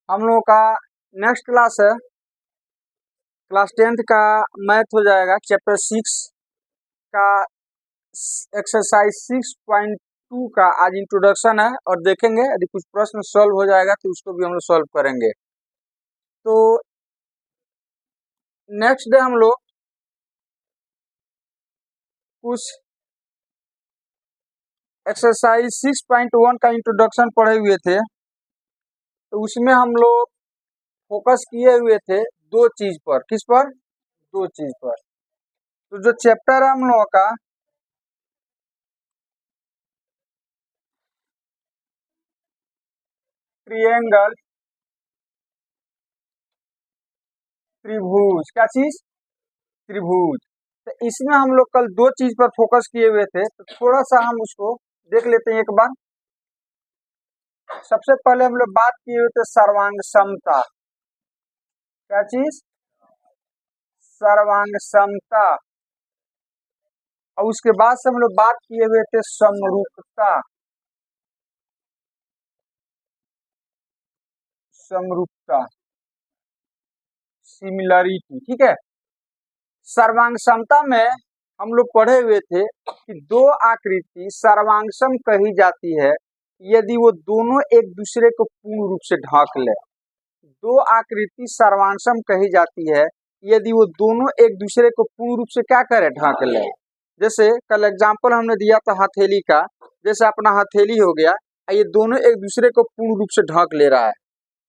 हम लोगों का नेक्स्ट क्लास है, क्लास 10th का मैथ हो जाएगा। चैप्टर 6 का एक्सरसाइज 6.2 का आज इंट्रोडक्शन है और देखेंगे यदि कुछ प्रश्न सॉल्व हो जाएगा तो उसको भी हम लोग सॉल्व करेंगे। तो नेक्स्ट डे हम लोग कुछ एक्सरसाइज 6.1 का इंट्रोडक्शन पढ़े हुए थे, तो उसमें हम लोग फोकस किए हुए थे दो चीज पर। किस पर? दो चीज पर। तो जो चैप्टर है हम लोगों का ट्रिएंगल, त्रिभुज, क्या चीज? त्रिभुज। तो इसमें हम लोग कल दो चीज पर फोकस किए हुए थे, तो थोड़ा सा हम उसको देख लेते हैं एक बार। सबसे पहले हम लोग बात किए हुए थे सर्वांग समता। क्या चीज? सर्वांग समता। और उसके बाद से हम लोग बात किए हुए थे समरूपता। समरूपता, सिमिलरिटी, ठीक है। सर्वांग समता में हम लोग पढ़े हुए थे कि दो आकृति सर्वांगसम कही जाती है यदि वो दोनों एक दूसरे को पूर्ण रूप से ढक ले। दो आकृति सर्वांगसम कही जाती है यदि वो दोनों एक दूसरे को पूर्ण रूप से क्या करे? ढक ले। जैसे कल एग्जाम्पल हमने दिया था हथेली का, जैसे अपना हथेली हो गया, ये दोनों एक दूसरे को पूर्ण रूप से ढक ले रहा है,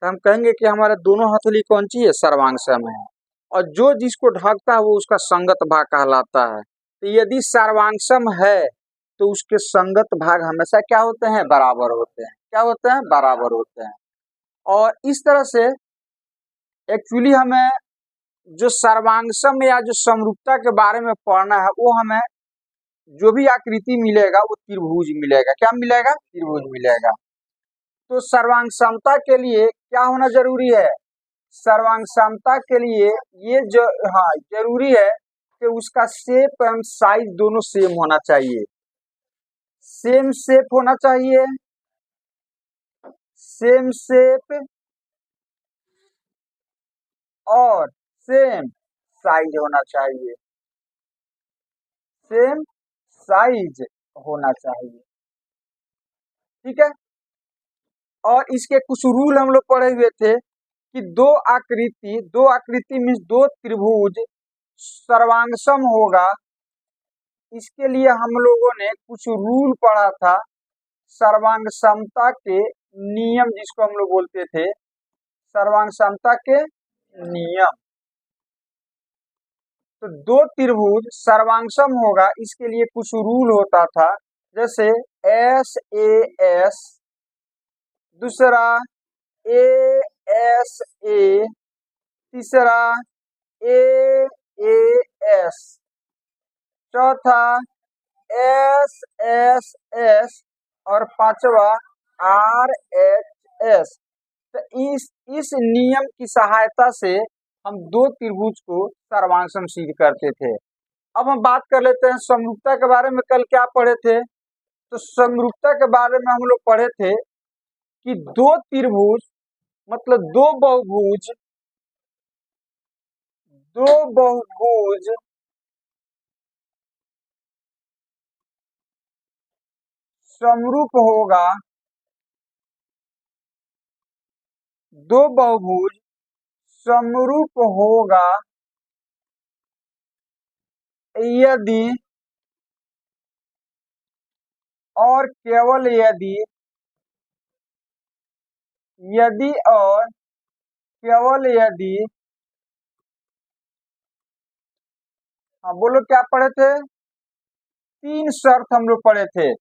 तो हम कहेंगे कि हमारा दोनों हथेली कौन सी है? सर्वांगसम है। और जो जिसको ढकता है वो उसका संगत भाग कहलाता है। तो यदि सर्वांगसम है तो उसके संगत भाग हमेशा क्या होते हैं? बराबर होते हैं। क्या होते हैं? बराबर होते हैं। और इस तरह से एक्चुअली हमें जो सर्वांगसम या जो समरूपता के बारे में पढ़ना है, वो हमें जो भी आकृति मिलेगा वो त्रिभुज मिलेगा। क्या मिलेगा? त्रिभुज मिलेगा। तो सर्वांग समता के लिए क्या होना जरूरी है? सर्वांग समता के लिए ये हाँ जरूरी है कि उसका शेप एंड साइज दोनों सेम होना चाहिए। सेम शेप होना चाहिए, सेम शेप और सेम साइज होना चाहिए। सेम साइज होना चाहिए, ठीक है। और इसके कुछ रूल हम लोग पढ़े हुए थे कि दो आकृति मीन्स दो त्रिभुज सर्वांगसम होगा। इसके लिए हम लोगों ने कुछ रूल पढ़ा था, सर्वांग समता के नियम जिसको हम लोग बोलते थे, सर्वांग समता के नियम। तो दो त्रिभुज सर्वांगसम होगा, इसके लिए कुछ रूल होता था, जैसे SAS, दूसरा ASA, तीसरा AAS, चौथा SSS और पांचवा RHS। तो इस नियम की सहायता से हम दो त्रिभुज को सर्वांगसम सिद्ध करते थे। अब हम बात कर लेते हैं समरूपता के बारे में। कल क्या पढ़े थे? तो समरूपता के बारे में हम लोग पढ़े थे कि दो त्रिभुज मतलब दो बहुभुज समरूप होगा, दो बहुभुज समरूप होगा यदि और केवल यदि और केवल यदि, हाँ बोलो क्या पढ़े थे? तीन शर्त हम लोग पढ़े थे।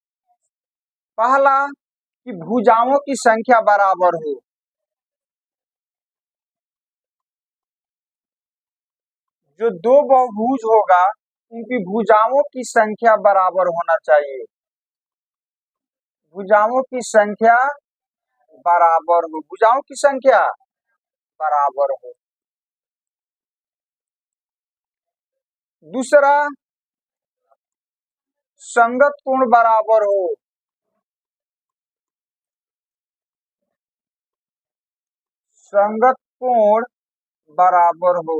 पहला कि भुजाओं की संख्या बराबर हो। जो दो बहुभुज होगा उनकी भुजाओं की संख्या बराबर होना चाहिए। भुजाओं की संख्या बराबर हो, भुजाओं की संख्या बराबर हो। दूसरा, संगत कोण बराबर हो। संगत कोण बराबर हो।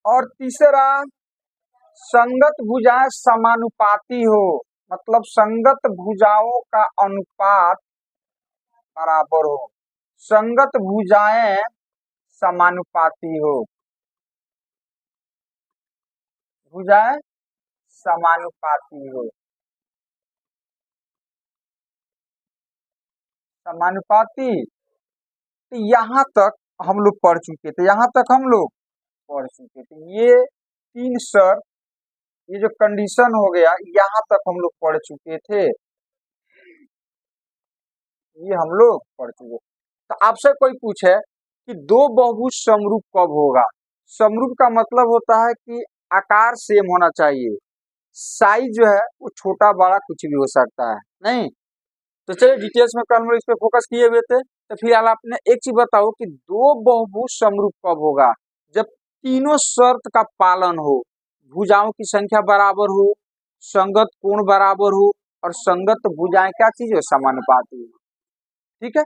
और तीसरा, संगत भुजाएं समानुपाती हो, मतलब संगत भुजाओं का अनुपात बराबर हो। संगत भुजाएं समानुपाती हो, भुजाएं समानुपाती हो, समानुपाती। तो यहाँ तक हम लोग पढ़ चुके थे, यहाँ तक हम लोग पढ़ चुके थे। ये तीन शर्त, ये जो कंडीशन हो गया, यहाँ तक हम लोग पढ़ चुके थे, ये हम लोग पढ़ चुके। तो आपसे कोई पूछे कि दो बहुभुज समरूप कब होगा? समरूप का मतलब होता है कि आकार सेम होना चाहिए, साइज जो है वो छोटा बड़ा कुछ भी हो सकता है, नहीं। तो चलिए डिटेल्स में कल हम लोग इस पे फोकस किए हुए थे। तो फिलहाल आपने एक चीज बताओ कि दो बहुभुज समरूप कब होगा? जब तीनों शर्त का पालन हो, भुजाओं की संख्या बराबर हो, संगत कोण बराबर हो, और संगत भुजाएं क्या चीज हो? समानुपाती हो। ठीक है।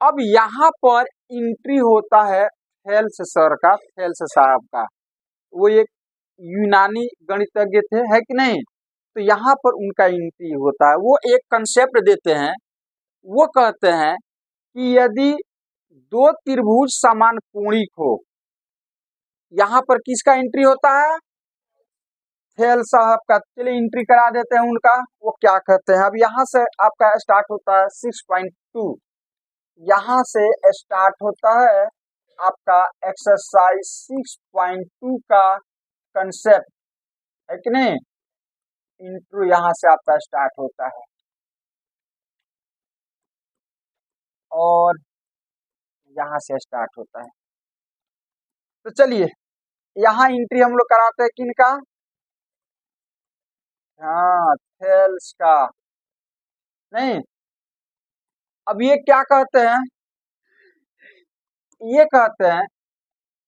अब यहाँ पर एंट्री होता है थेल्स सर का, थेल्स साहब का। वो एक यूनानी गणितज्ञ थे, है कि नहीं? तो यहाँ पर उनका एंट्री होता है। वो एक कंसेप्ट देते हैं, वो कहते हैं कि यदि दो त्रिभुज समान कोणिक हो, यहाँ पर किसका एंट्री होता है? थेल साहब का। चलिए एंट्री करा देते हैं उनका, वो क्या कहते हैं। अब यहाँ से आपका स्टार्ट होता है 6.2, यहाँ से स्टार्ट होता है आपका एक्सरसाइज 6.2 का कंसेप्ट, है कि नहीं? इंट्रो यहाँ से आपका स्टार्ट होता है, और यहाँ से स्टार्ट होता है। तो चलिए यहाँ एंट्री हम लोग कराते हैं किनका? हाँ, थेल्स का, नहीं। अब ये क्या कहते हैं? ये कहते हैं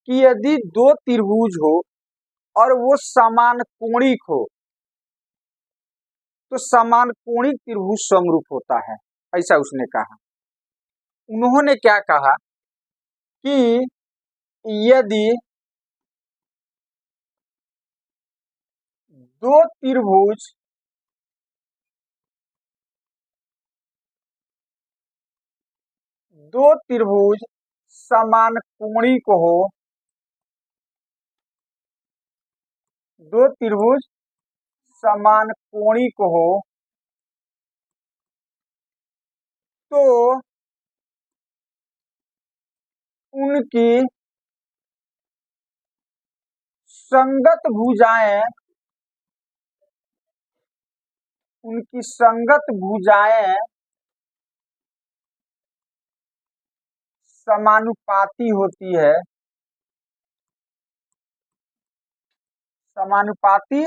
कि यदि दो त्रिभुज हो और वो समान कोणिक हो, तो समान कोणिक त्रिभुज समरूप होता है, ऐसा उसने कहा। उन्होंने क्या कहा कि यदि दो त्रिभुज दो त्रिभुज समान कोणिक हो, दो त्रिभुज समान कोणिक हो, तो उनकी संगत भुजाएं, उनकी संगत भुजाएं समानुपाती होती है, समानुपाती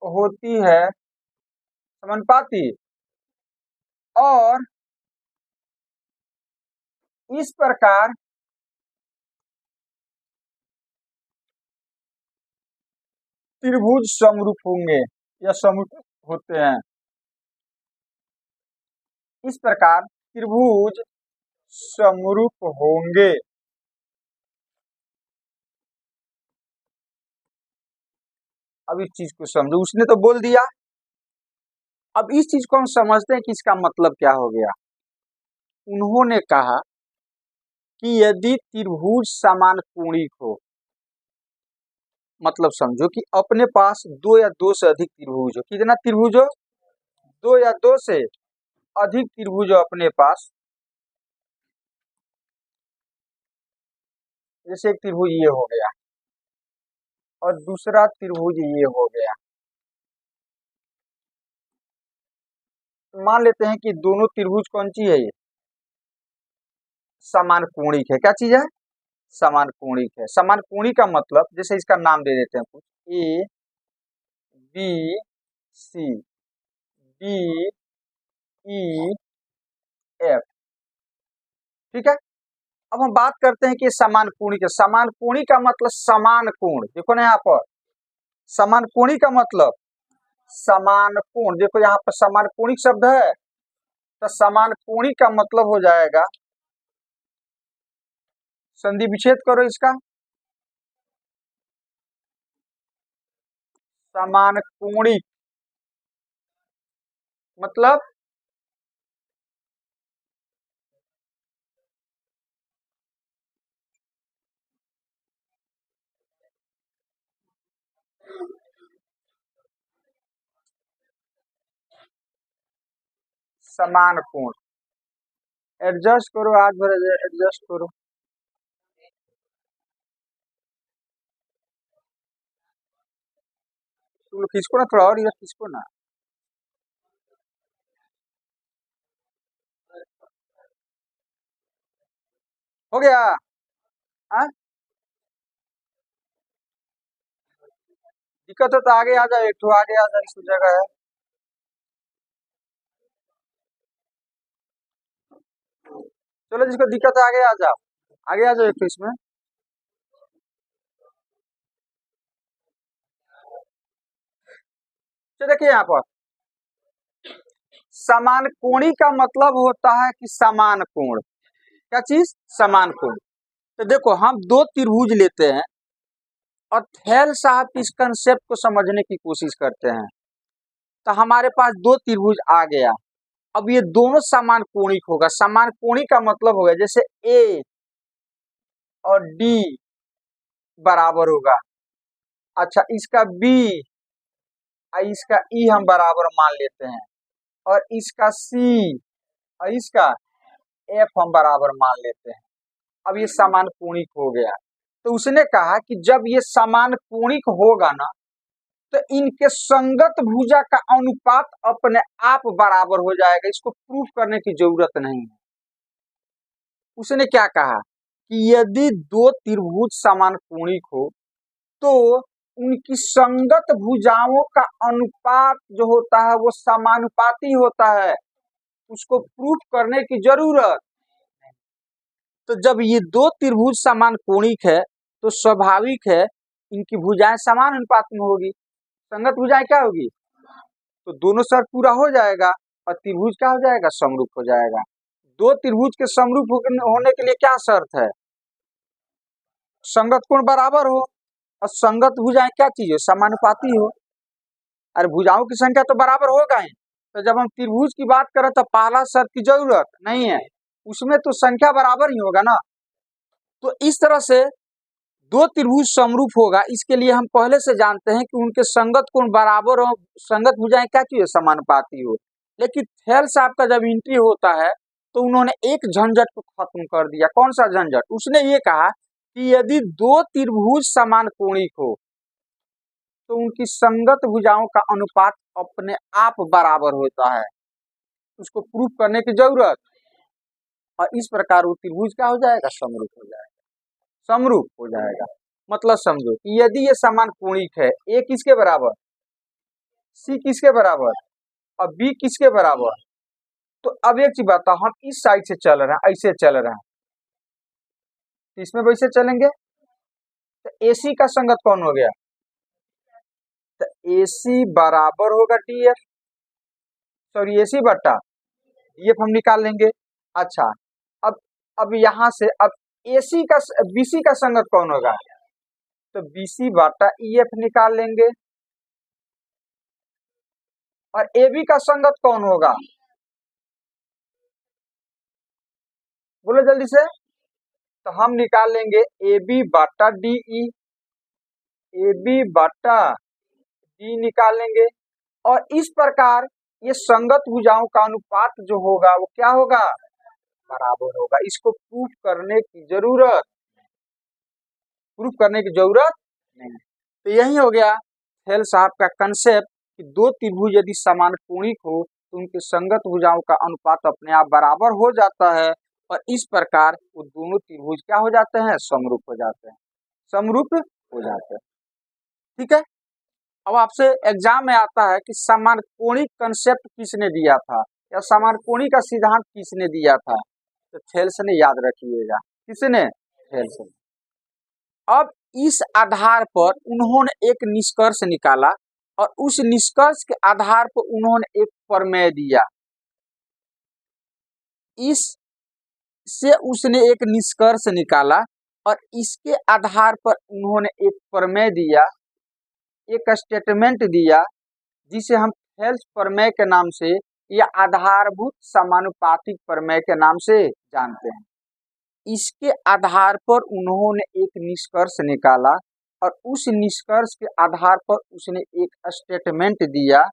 होती है, समानुपाती। और इस प्रकार त्रिभुज समरूप होंगे या समरूप होते हैं। इस प्रकार त्रिभुज समरूप होंगे। अब इस चीज को समझो, उसने तो बोल दिया, अब इस चीज को हम समझते हैं कि इसका मतलब क्या हो गया। उन्होंने कहा कि यदि त्रिभुज समान कोणिक हो, मतलब समझो कि अपने पास दो या दो से अधिक त्रिभुज हो। कितना त्रिभुज हो? दो या दो से अधिक त्रिभुज हो अपने पास। जैसे एक त्रिभुज ये हो गया और दूसरा त्रिभुज ये हो गया। मान लेते हैं कि दोनों त्रिभुज कौन सी है? ये समान कोणिक है। क्या चीज है? समान कोणिक है। समान कोणिक का मतलब, जैसे इसका नाम दे देते हैं कुछ, A B C, D E F. ठीक है। अब हम बात करते हैं कि समान कोणिक है। समान कोणिक का मतलब समान कोण, देखो ना यहाँ पर, समान कोणिक का मतलब समान कोण, देखो यहाँ पर समान कोणिक शब्द है, तो समान कोणिक का मतलब हो जाएगा, संधि विच्छेद करो इसका, समान कोणिक मतलब समान कोण। एडजस्ट करो, आज भर एडजस्ट करो। तुम लोग खींचो ना थोड़ा और, इधर खींचो ना। हो गया? हाँ, दिक्कत है तो आगे आ जाओ, एक तो आगे आ जाओ, इस जगह है। चलो जिसको दिक्कत है आगे आ जाओ, आगे आ जाओ एक तो इसमें। तो देखिए यहाँ पर समान कोणी का मतलब होता है कि समान कोण, क्या चीज? समान कोण। तो देखो हम दो त्रिभुज लेते हैं और थेल साहब इस कंसेप्ट को समझने की कोशिश करते हैं, तो हमारे पास दो त्रिभुज आ गया। अब ये दोनों समान कोणिक होगा, समान कोणिक का मतलब होगा जैसे ए और डी बराबर होगा, अच्छा इसका बी और इसका ई हम बराबर मान लेते हैं, और इसका सी और इसका एफ हम बराबर मान लेते हैं। अब ये समान कोणिक हो गया। तो उसने कहा कि जब ये समान कोणिक होगा ना, तो इनके संगत भुजा का अनुपात अपने आप बराबर हो जाएगा, इसको प्रूफ करने की जरूरत नहीं है। उसने क्या कहा कि यदि दो त्रिभुज समान कोणिक हो तो उनकी संगत भुजाओं का अनुपात जो होता है वो समानुपाती होता है, उसको प्रूफ करने की जरूरत। तो जब ये दो त्रिभुज समान कोणिक है तो स्वाभाविक है इनकी भुजाएं समान अनुपात में होगी, संगत भुजाएं क्या होगी, तो दोनों शर्त पूरा हो जाएगा और त्रिभुज क्या हो जाएगा, समरूप हो जाएगा। दो त्रिभुज के समरूप होने के लिए क्या शर्त है, संगत कोण बराबर हो और संगत भुजाएं क्या चीज है, समानुपाती हो। अरे भुजाओं की संख्या तो बराबर होगा ही, तो जब हम त्रिभुज की बात करें तो पहला शर्त की जरूरत नहीं है, उसमें तो संख्या बराबर ही होगा ना। तो इस तरह से दो त्रिभुज समरूप होगा, इसके लिए हम पहले से जानते हैं कि उनके संगत कोण बराबर हो, संगत भुजाएं क्या चीज है, समानुपाती हो। लेकिन थेल साहब का जब एंट्री होता है तो उन्होंने एक झंझट को खत्म कर दिया। कौन सा झंझट? उसने ये कहा कि यदि दो त्रिभुज समान कोणिक हो तो उनकी संगत भुजाओं का अनुपात अपने आप बराबर होता है, उसको प्रूफ करने की जरूरत, और इस प्रकार वो त्रिभुज क्या हो जाएगा, समरूप हो जाएगा, समरूप हो जाएगा। मतलब समझो कि यदि ये समान कोणिक है, ए किसके बराबर, सी किसके बराबर और बी किसके बराबर, तो अब एक चीज बताओ, हम इस साइड से चल रहे हैं, ऐसे चल रहे हैं, तो इसमें वैसे चलेंगे, तो एसी का संगत कौन हो गया, तो एसी बराबर होगा डी एफ, सॉरी एसी बट्टा डी एफ हम निकाल लेंगे। अच्छा अब यहां से अब एसी का बीसी का संगत कौन होगा, तो बीसी बटा ई एफ निकाल लेंगे। और एबी का संगत कौन होगा, बोलो जल्दी से, तो हम निकाल लेंगे ए बी बटा डी ई, ए बी बटा डी निकाल लेंगे। और इस प्रकार ये संगत भुजाओं का अनुपात जो होगा वो क्या होगा, बराबर होगा। इसको प्रूफ करने की जरूरत, प्रूफ करने की जरूरत नहीं। तो यही हो गया थेल साहब का कंसेप्ट कि दो त्रिभुज यदि समान कोणिक हो तो उनके संगत भुजाओं का अनुपात अपने आप बराबर हो जाता है, और इस प्रकार वो दोनों त्रिभुज क्या हो जाते हैं, समरूप हो जाते हैं, समरूप हो जाते हैं। ठीक है। अब आपसे एग्जाम में आता है कि समान कोणिक कंसेप्ट किसने दिया था, या समान कोणिक का सिद्धांत किसने दिया था, तो थेल्स ने, याद रखिएगा, किसने, थेल्स ने। अब इस आधार पर उन्होंने एक निष्कर्ष निकाला और उस निष्कर्ष के आधार पर उन्होंने एक प्रमेय दिया। इससे उसने एक निष्कर्ष निकाला और इसके आधार पर उन्होंने एक प्रमेय दिया, एक स्टेटमेंट दिया, जिसे हम थेल्स प्रमेय के नाम से या आधारभूत समानुपातिक प्रमेय के नाम से जानते हैं। इसके आधार पर उन्होंने एक निष्कर्ष निकाला और उस निष्कर्ष के आधार पर उसने एक स्टेटमेंट दिया,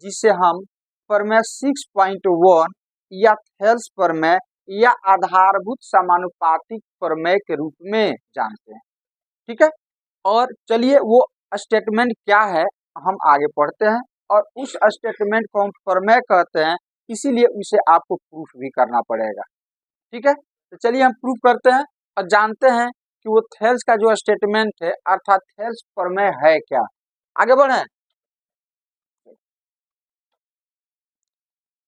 जिसे हम प्रमेय 6.1 या थेल्स प्रमेय या आधारभूत समानुपातिक प्रमेय के रूप में जानते हैं। ठीक है, और चलिए वो स्टेटमेंट क्या है हम आगे पढ़ते हैं, और उस स्टेटमेंट को हम प्रमेय कहते हैं, इसीलिए उसे आपको प्रूफ भी करना पड़ेगा। ठीक है, तो चलिए हम प्रूफ करते हैं और जानते हैं कि वो थेल्स का जो स्टेटमेंट है अर्थात थेल्स प्रमेय है क्या। आगे बढ़े।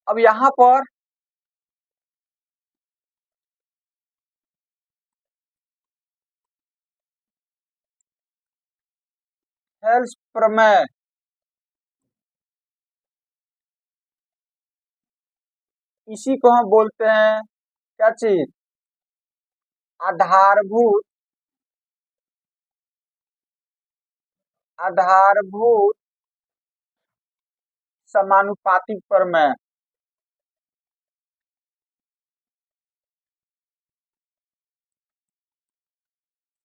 अब यहाँ पर थेल्स प्रमेय इसी को हम बोलते हैं क्या चीज, आधारभूत समानुपातिक प्रमेय।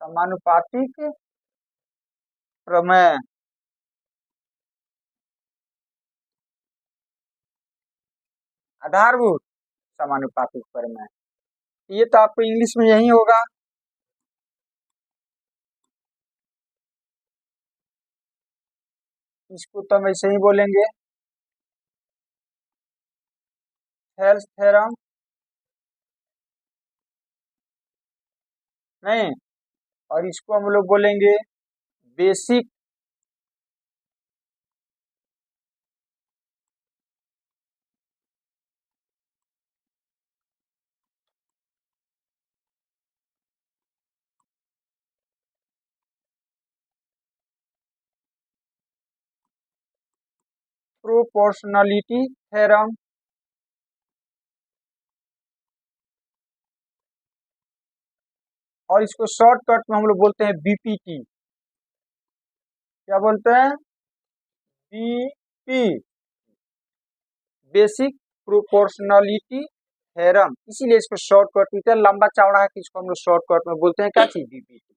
समानुपातिक प्रमेय आधारभूत समानुपातिक प्रमेय, ये तो आपको इंग्लिश में यही होगा। इसको तो हम ऐसे ही बोलेंगे थेल्स थ्योरम, नहीं, और इसको हम लोग बोलेंगे बेसिक प्रोपोर्शनलिटी थ्योरम, और इसको शॉर्टकट में हम लोग बोलते हैं बीपीटी। क्या बोलते हैं, बीपी, बेसिक प्रोपोर्शनलिटी थ्योरम, इसीलिए इसको शॉर्टकट में, लंबा चौड़ा है कि इसको हम लोग शॉर्टकट में बोलते हैं क्या चीज, बीपीटी।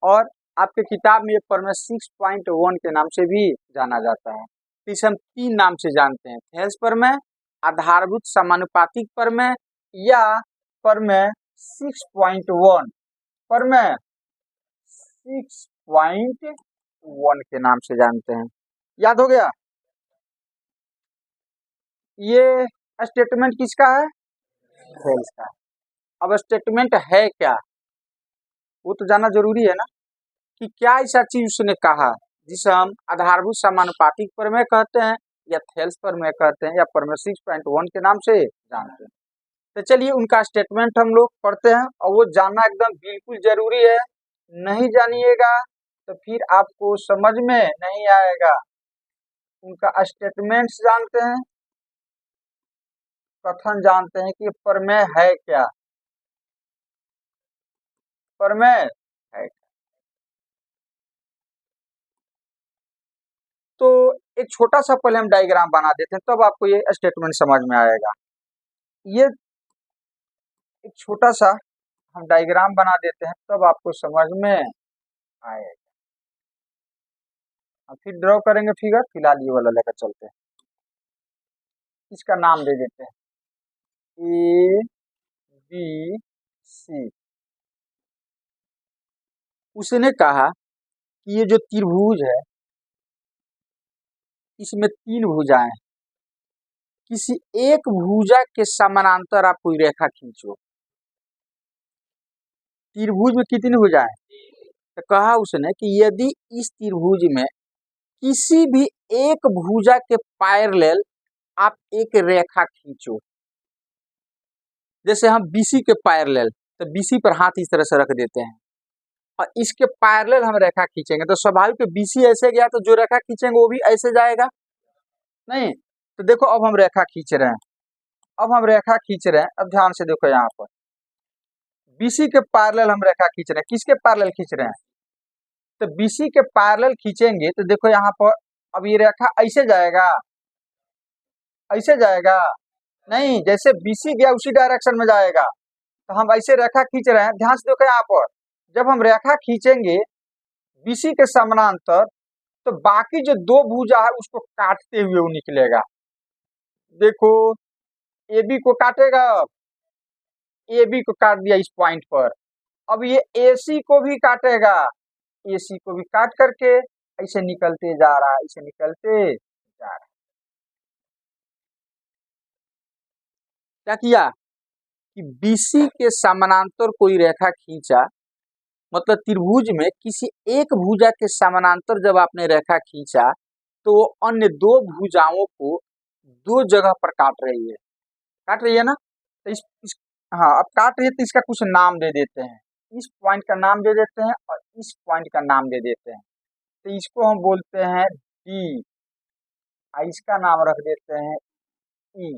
और आपके किताब में ये प्रमेय 6.1 के नाम से भी जाना जाता है। तो इसे हम 3 नाम से जानते हैं, थेल्स प्रमेय, आधारभूत समानुपातिक प्रमेय या प्रमेय 6.1, प्रमेय 6.1 के नाम से जानते हैं। याद हो गया। ये स्टेटमेंट किसका है, थेल्स का। अब स्टेटमेंट है क्या, वो तो जानना जरूरी है ना, कि क्या ऐसा चीज उसने कहा जिसे हम आधारभूत समानुपातिक प्रमेय कहते हैं या थेल्स प्रमेय कहते हैं या प्रमेय 6.1 के नाम से जानते हैं। तो चलिए उनका स्टेटमेंट हम लोग पढ़ते हैं, और वो जानना एकदम बिल्कुल जरूरी है। नहीं जानिएगा तो फिर आपको समझ में नहीं आएगा। उनका स्टेटमेंट्स जानते हैं, कथन जानते हैं कि प्रमेय है क्या, प्रमेय है। तो एक छोटा सा पहले हम डायग्राम बना देते हैं, तब आपको ये स्टेटमेंट समझ में आएगा। ये एक छोटा सा हम डायग्राम बना देते हैं, तब आपको समझ में आएगा। अब फिर ड्रॉ करेंगे फिगर, फिलहाल ये वाला लेकर चलते हैं। इसका नाम दे देते हैं ए बी सी। उसने कहा कि ये जो त्रिभुज है इसमें 3 भुजाएं, किसी एक भुजा के समानांतर आप कोई रेखा खींचो। त्रिभुज में कितनी भुजाएं, तो कहा उसने कि यदि इस त्रिभुज में किसी भी एक भुजा के पैरेलल आप एक रेखा खींचो, जैसे हम बीसी के पैरेलल, तो बीसी पर हाथ इस तरह से रख देते हैं, और इसके पैरेलल हम रेखा खींचेंगे तो स्वाभाविक बीसी ऐसे गया तो जो रेखा खींचेंगे वो भी ऐसे जाएगा। नहीं तो देखो अब हम रेखा खींच रहे हैं, अब हम रेखा खींच रहे हैं, अब ध्यान से देखो यहाँ पर बीसी के पैरेलल हम रेखा खींच रहे हैं। किसके पैरेलल खींच रहे हैं? तो बीसी के पैरेलल खींचेंगे तो देखो यहाँ पर अब ये रेखा ऐसे जाएगा, ऐसे जाएगा नहीं, जैसे बीसी गया उसी डायरेक्शन में जाएगा। तो हम ऐसे रेखा खींच रहे हैं, ध्यान से देखो यहाँ पर जब हम रेखा खींचेंगे बीसी के समानांतर तो बाकी जो दो भुजा है उसको काटते हुए वो निकलेगा। देखो ए बी को काटेगा, ए बी को काट दिया इस पॉइंट पर, अब ये ए सी को भी काटेगा, ए सी को भी काट करके ऐसे निकलते जा रहा है, ऐसे निकलते जा रहा है। क्या किया कि बीसी के समानांतर कोई रेखा खींचा, मतलब त्रिभुज में किसी एक भुजा के समानांतर जब आपने रेखा खींचा तो वो अन्य दो भुजाओं को दो जगह पर काट रही है ना। तो हाँ अब काट रही है तो इसका कुछ नाम दे देते हैं, इस पॉइंट का नाम दे देते हैं और इस पॉइंट का नाम दे देते हैं। तो इसको हम बोलते हैं डी, इसका नाम रख देते हैं ई।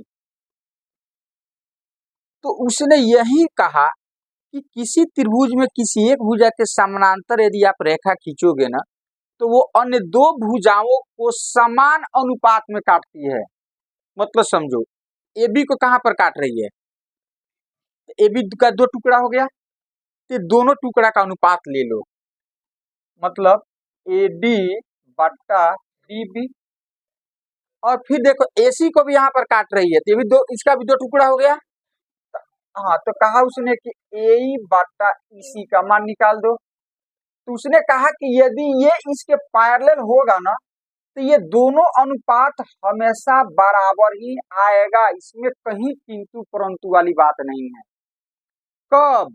तो उसने यही कहा कि किसी त्रिभुज में किसी एक भुजा के समानांतर यदि आप रेखा खींचोगे ना तो वो अन्य दो भुजाओं को समान अनुपात में काटती है। मतलब समझो ए बी को कहां पर काट रही है, ए बी का दो टुकड़ा हो गया तो दोनों टुकड़ा का अनुपात ले लो, मतलब ए डी बट्टा डी बी। और फिर देखो ए सी को भी यहाँ पर काट रही है तो ये भी दो, इसका भी दो टुकड़ा हो गया। हाँ तो कहा उसने कि ए बट्टा सी का मान निकाल दो। तो उसने कहा कि यदि ये इसके पैरेलल होगा ना तो ये दोनों अनुपात हमेशा बराबर ही आएगा, इसमें कहीं किंतु परंतु वाली बात नहीं है। कब?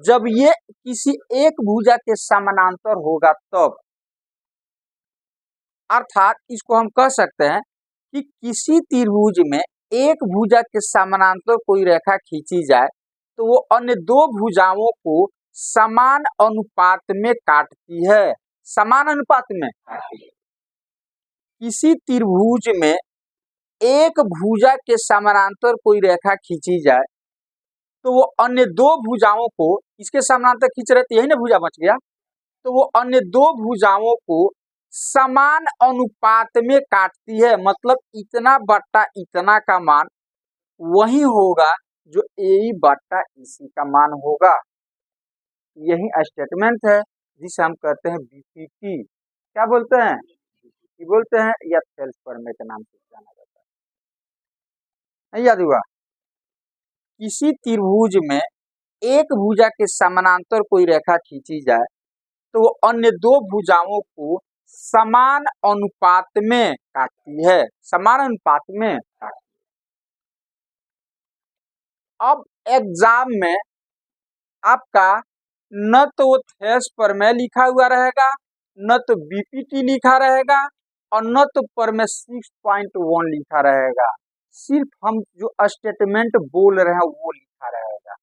जब ये किसी एक भुजा के समानांतर होगा तब। अर्थात इसको हम कह सकते हैं कि किसी त्रिभुज में एक भुजा के समानांतर कोई रेखा खींची जाए तो वो अन्य दो भुजाओं को समान अनुपात में काटती है, समान अनुपात में। किसी त्रिभुज में एक भुजा के समानांतर कोई रेखा खींची जाए तो वो अन्य दो भुजाओं को, इसके समानांतर खींच रहे थे यही ना भुजा बच गया, तो वो अन्य दो भुजाओं को समान अनुपात में काटती है। मतलब इतना बट्टा इतना का मान वही होगा जो ए बट्टा इसी का मान होगा। यही स्टेटमेंट है जिसे हम कहते हैं बीपीटी। क्या बोलते हैं? ये बोलते हैं या सेल्फ प्रमेय के नाम से जाना जाता है। नहीं याद हुआ? किसी त्रिभुज में एक भुजा के समानांतर कोई रेखा खींची जाए तो वो अन्य दो भुजाओं को समान अनुपात में काटती है, समान अनुपात में काटती है। अब एग्जाम में आपका न तो वो थेस प्रमेय लिखा हुआ रहेगा, न तो बीपीटी लिखा रहेगा और न तो प्रमेय 6.1 लिखा रहेगा। सिर्फ हम जो स्टेटमेंट बोल रहे हैं वो लिखा रहेगा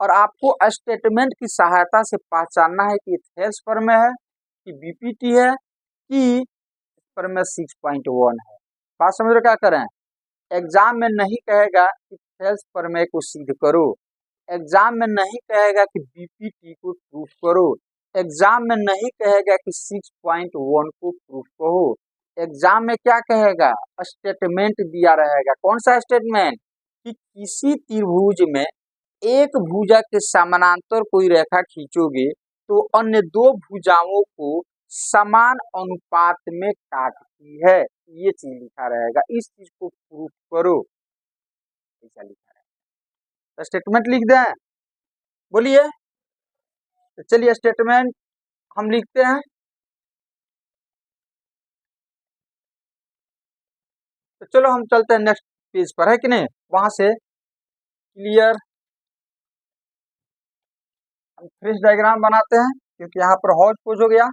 और आपको स्टेटमेंट की सहायता से पहचानना है कि थेस प्रमेय है कि बीपीटी है कि प्रमेय 6.1 है। बात समझ रहे? क्या करें? एग्जाम में नहीं कहेगा कि थेस प्रमेय को सिद्ध करो, एग्जाम में नहीं कहेगा कि बीपीटी को प्रूफ करो, एग्जाम में नहीं कहेगा कि 6.1 को प्रूफ करो। एग्जाम में क्या कहेगा? स्टेटमेंट दिया रहेगा। कौन सा स्टेटमेंट? कि किसी त्रिभुज में एक भुजा के समानांतर कोई रेखा खींचोगे तो अन्य दो भुजाओं को समान अनुपात में काटती है। ये चीज लिखा रहेगा, इस चीज को प्रूफ करो, ऐसा लिखा रहेगा। स्टेटमेंट लिख दें? बोलिए। तो चलिए स्टेटमेंट हम लिखते हैं। तो चलो हम चलते हैं नेक्स्ट पेज पर, है कि नहीं? वहां से क्लियर हम फ्रेश डायग्राम बनाते हैं क्योंकि यहाँ पर हौज पोज हो गया।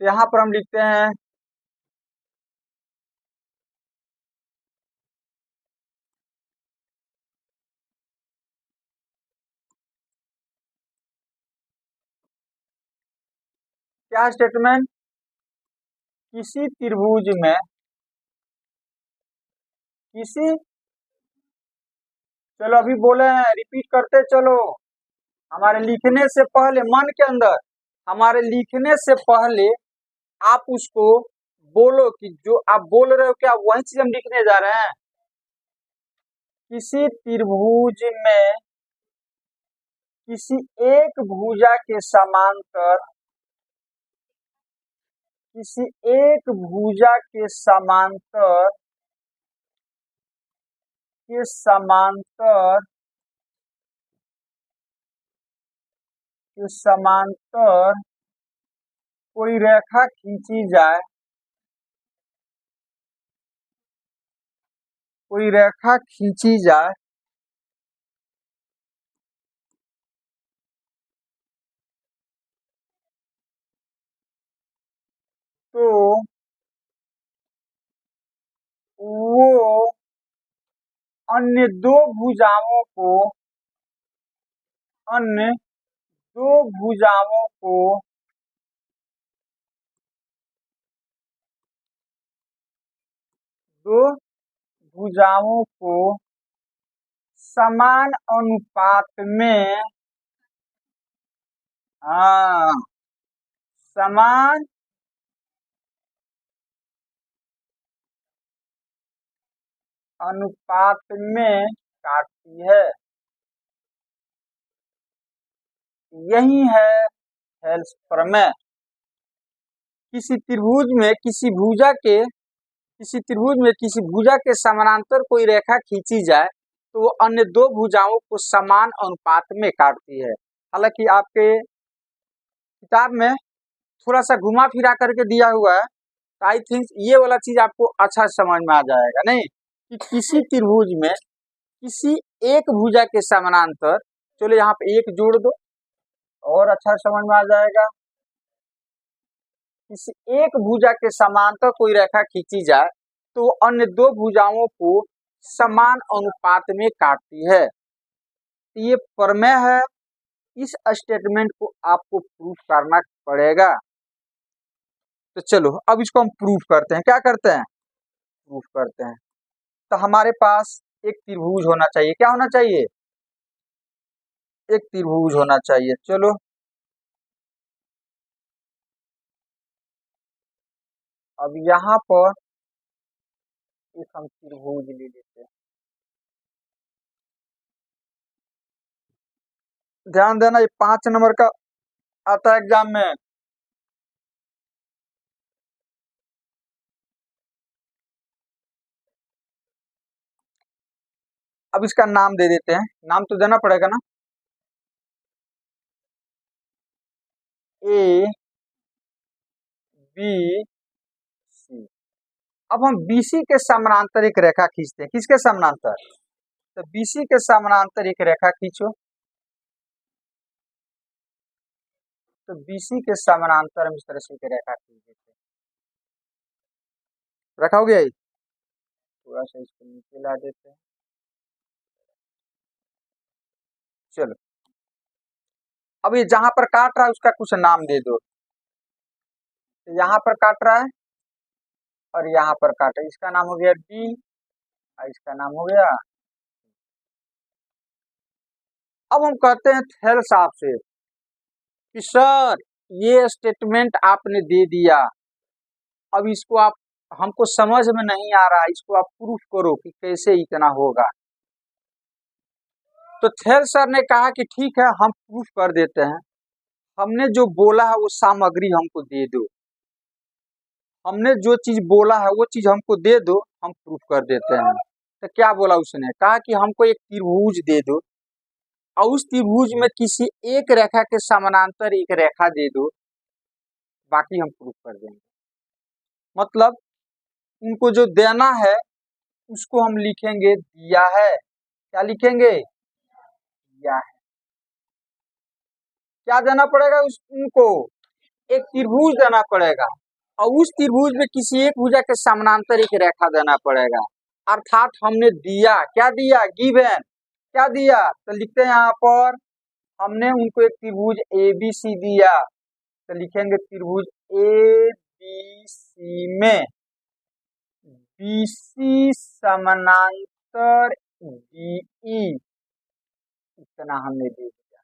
तो यहाँ पर हम लिखते हैं क्या स्टेटमेंट? किसी त्रिभुज में किसी, चलो अभी बोले हैं, रिपीट करते चलो, हमारे लिखने से पहले मन के अंदर, हमारे लिखने से पहले आप उसको बोलो कि जो आप बोल रहे हो क्या वही चीज हम लिखने जा रहे हैं। किसी त्रिभुज में किसी एक भुजा के समांतर, किसी एक भुजा के समांतर के समांतर के समांतर कोई रेखा खींची जाए, कोई रेखा खींची जाए तो वो अन्य दो भुजाओं को, अन्य दो भुजाओं को दो भुजाओं को समान अनुपात में, हाँ, समान अनुपात में काटती है। यही है हेल्स प्रमेय। किसी त्रिभुज में किसी भुजा के, किसी त्रिभुज में किसी भुजा के समानांतर कोई रेखा खींची जाए तो वो अन्य दो भुजाओं को समान अनुपात में काटती है। हालांकि आपके किताब में थोड़ा सा घुमा फिरा करके दिया हुआ है, तो आई थिंक ये वाला चीज आपको अच्छा समझ में आ जाएगा, नहीं कि किसी त्रिभुज में किसी एक भुजा के समानांतर, चलो यहाँ पे एक जोड़ दो और अच्छा समझ में आ जाएगा। किसी एक भुजा के समांतर कोई रेखा खींची जाए तो अन्य दो भुजाओं को समान अनुपात में काटती है। ये प्रमेय है, इस स्टेटमेंट को आपको प्रूफ करना पड़ेगा। तो चलो अब इसको हम प्रूफ करते हैं। क्या करते हैं? प्रूफ करते हैं। तो हमारे पास एक त्रिभुज होना चाहिए। क्या होना चाहिए? एक त्रिभुज होना चाहिए। चलो अब यहाँ पर एक हम त्रिभुज ले लेते हैं। ध्यान देना, ये 5 नंबर का आता है एग्जाम में। अब इसका नाम दे देते हैं, नाम तो देना पड़ेगा ना। A B C. अब हम बीसी के समानांतर एक रेखा खींचते हैं। किसके समानांतर? तो बीसी के समानांतर एक रेखा खींचो। तो बीसी के समानांतर हम इस तरह से एक रेखा खींच देते हैं। रखा हो गया ये? थोड़ा सा इसको नीचे ला देते हैं। चलो अब ये जहां पर काट रहा है उसका कुछ नाम दे दो। तो यहाँ पर काट रहा है और यहाँ पर काट रहा है, इसका नाम हो गया बी और इसका नाम हो गया। अब हम कहते हैं थेल साहब से कि सर ये स्टेटमेंट आपने दे दिया, अब इसको आप, हमको समझ में नहीं आ रहा, इसको आप प्रूफ करो कि कैसे इतना होगा। तो थेल सर ने कहा कि ठीक है हम प्रूफ कर देते हैं। हमने जो बोला है वो सामग्री हमको दे दो, हमने जो चीज बोला है वो चीज हमको दे दो, हम प्रूफ कर देते हैं। तो क्या बोला उसने? कहा कि हमको एक त्रिभुज दे दो और उस त्रिभुज में किसी एक रेखा के समानांतर एक रेखा दे दो, बाकी हम प्रूफ कर देंगे। मतलब उनको जो देना है उसको हम लिखेंगे दिया है। क्या लिखेंगे? दिया है। क्या देना पड़ेगा उनको? एक त्रिभुज देना पड़ेगा और उस त्रिभुज में किसी एक भुजा के समानांतर एक रेखा देना पड़ेगा। अर्थात हमने दिया, क्या दिया? गिवन। क्या दिया? तो लिखते हैं यहाँ पर, हमने उनको एक त्रिभुज एबीसी दिया। तो लिखेंगे त्रिभुज ए बी सी में बीसी समानांतर डीई, इतना हमने दे दिया।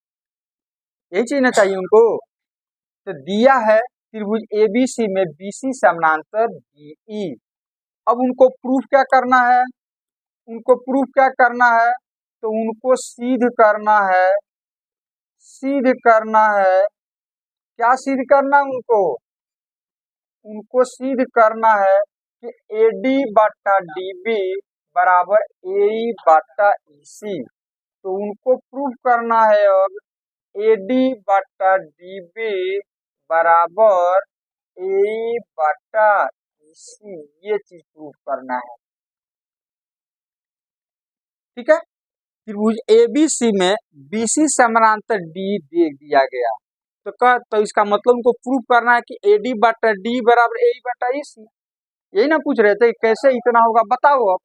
यही चीज ना चाहिए उनको। तो दिया है त्रिभुज एबीसी में बीसी समानांतर डीई। अब उनको प्रूफ क्या करना है, उनको प्रूफ क्या करना है, तो उनको सिद्ध करना है, सिद्ध करना है। क्या सिद्ध करना है उनको, उनको सिद्ध करना है कि एडी बटा डीबी बराबर ए बटा ईसी। तो उनको प्रूफ करना है अब एडी बटा डीबी बराबर ए बटा ईसी, ये चीज प्रूफ करना है। ठीक है, त्रिभुज एबीसी में बीसी समानांतर डी दे दिया गया, तो इसका मतलब उनको प्रूफ करना है कि एडी बटा डी बराबर ए बटा ईसी। यही ना पूछ रहे थे कैसे इतना होगा, बताओ अब।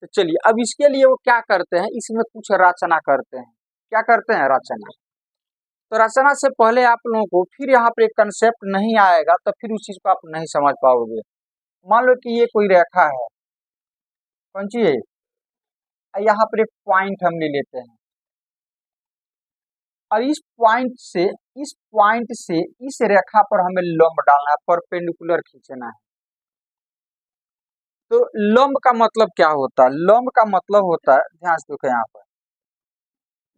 तो चलिए अब इसके लिए वो क्या करते हैं, इसमें कुछ रचना करते हैं। क्या करते हैं, रचना। तो रचना से पहले आप लोगों को फिर यहाँ पर एक कंसेप्ट नहीं आएगा, तो फिर उस चीज को आप नहीं समझ पाओगे। मान लो कि ये कोई रेखा है, कौन सी है, यहाँ पर एक पॉइंट हम ले लेते हैं, और इस पॉइंट से इस रेखा पर हमें लंब डालना है, परपेंडिकुलर खींचना है। तो लंब का मतलब क्या होता है, लंब का मतलब होता है, ध्यान से देखो यहाँ पर,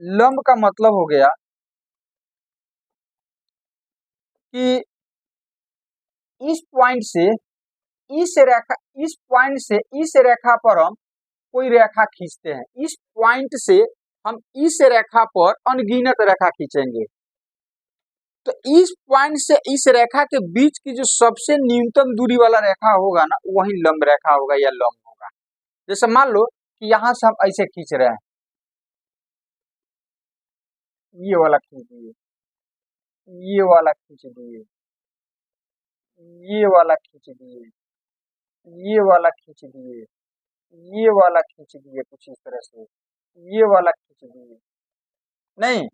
लंब का मतलब हो गया कि इस पॉइंट से इस रेखा पर हम कोई रेखा खींचते हैं, इस पॉइंट से हम इस रेखा पर अनगिनत रेखा खींचेंगे। तो इस पॉइंट से इस रेखा के बीच की जो सबसे न्यूनतम दूरी वाला रेखा होगा ना, वही लंब रेखा होगा या लंब होगा। जैसे मान लो कि यहां से हम ऐसे खींच रहे हैं, ये वाला खींच दिए, ये वाला खींच दिए, ये वाला खींच दिए, ये वाला खींच दिए, ये वाला खींच दिए, कुछ इस तरह से ये वाला खींच दिए। नहीं,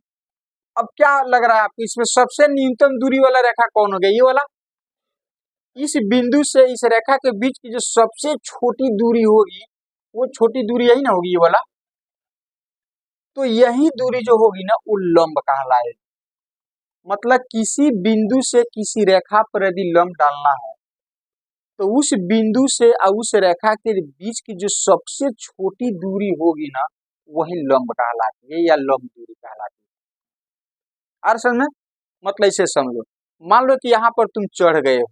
अब क्या लग रहा है आपको, इसमें सबसे न्यूनतम दूरी वाला रेखा कौन हो गया, ये वाला। इस बिंदु से इस रेखा के बीच की जो सबसे छोटी दूरी होगी, वो छोटी दूरी यही ना होगी, ये वाला। तो यही दूरी जो होगी ना, वो लंब कहलाएगी। मतलब किसी बिंदु से किसी रेखा पर यदि लंब डालना है, तो उस बिंदु से और उस रेखा के बीच की जो सबसे छोटी दूरी होगी ना, वही लंब कहलाती है या लंब दूरी कहलाती है। और समझ में, मतलब इसे समझो, मान लो कि यहाँ पर तुम चढ़ गए हो,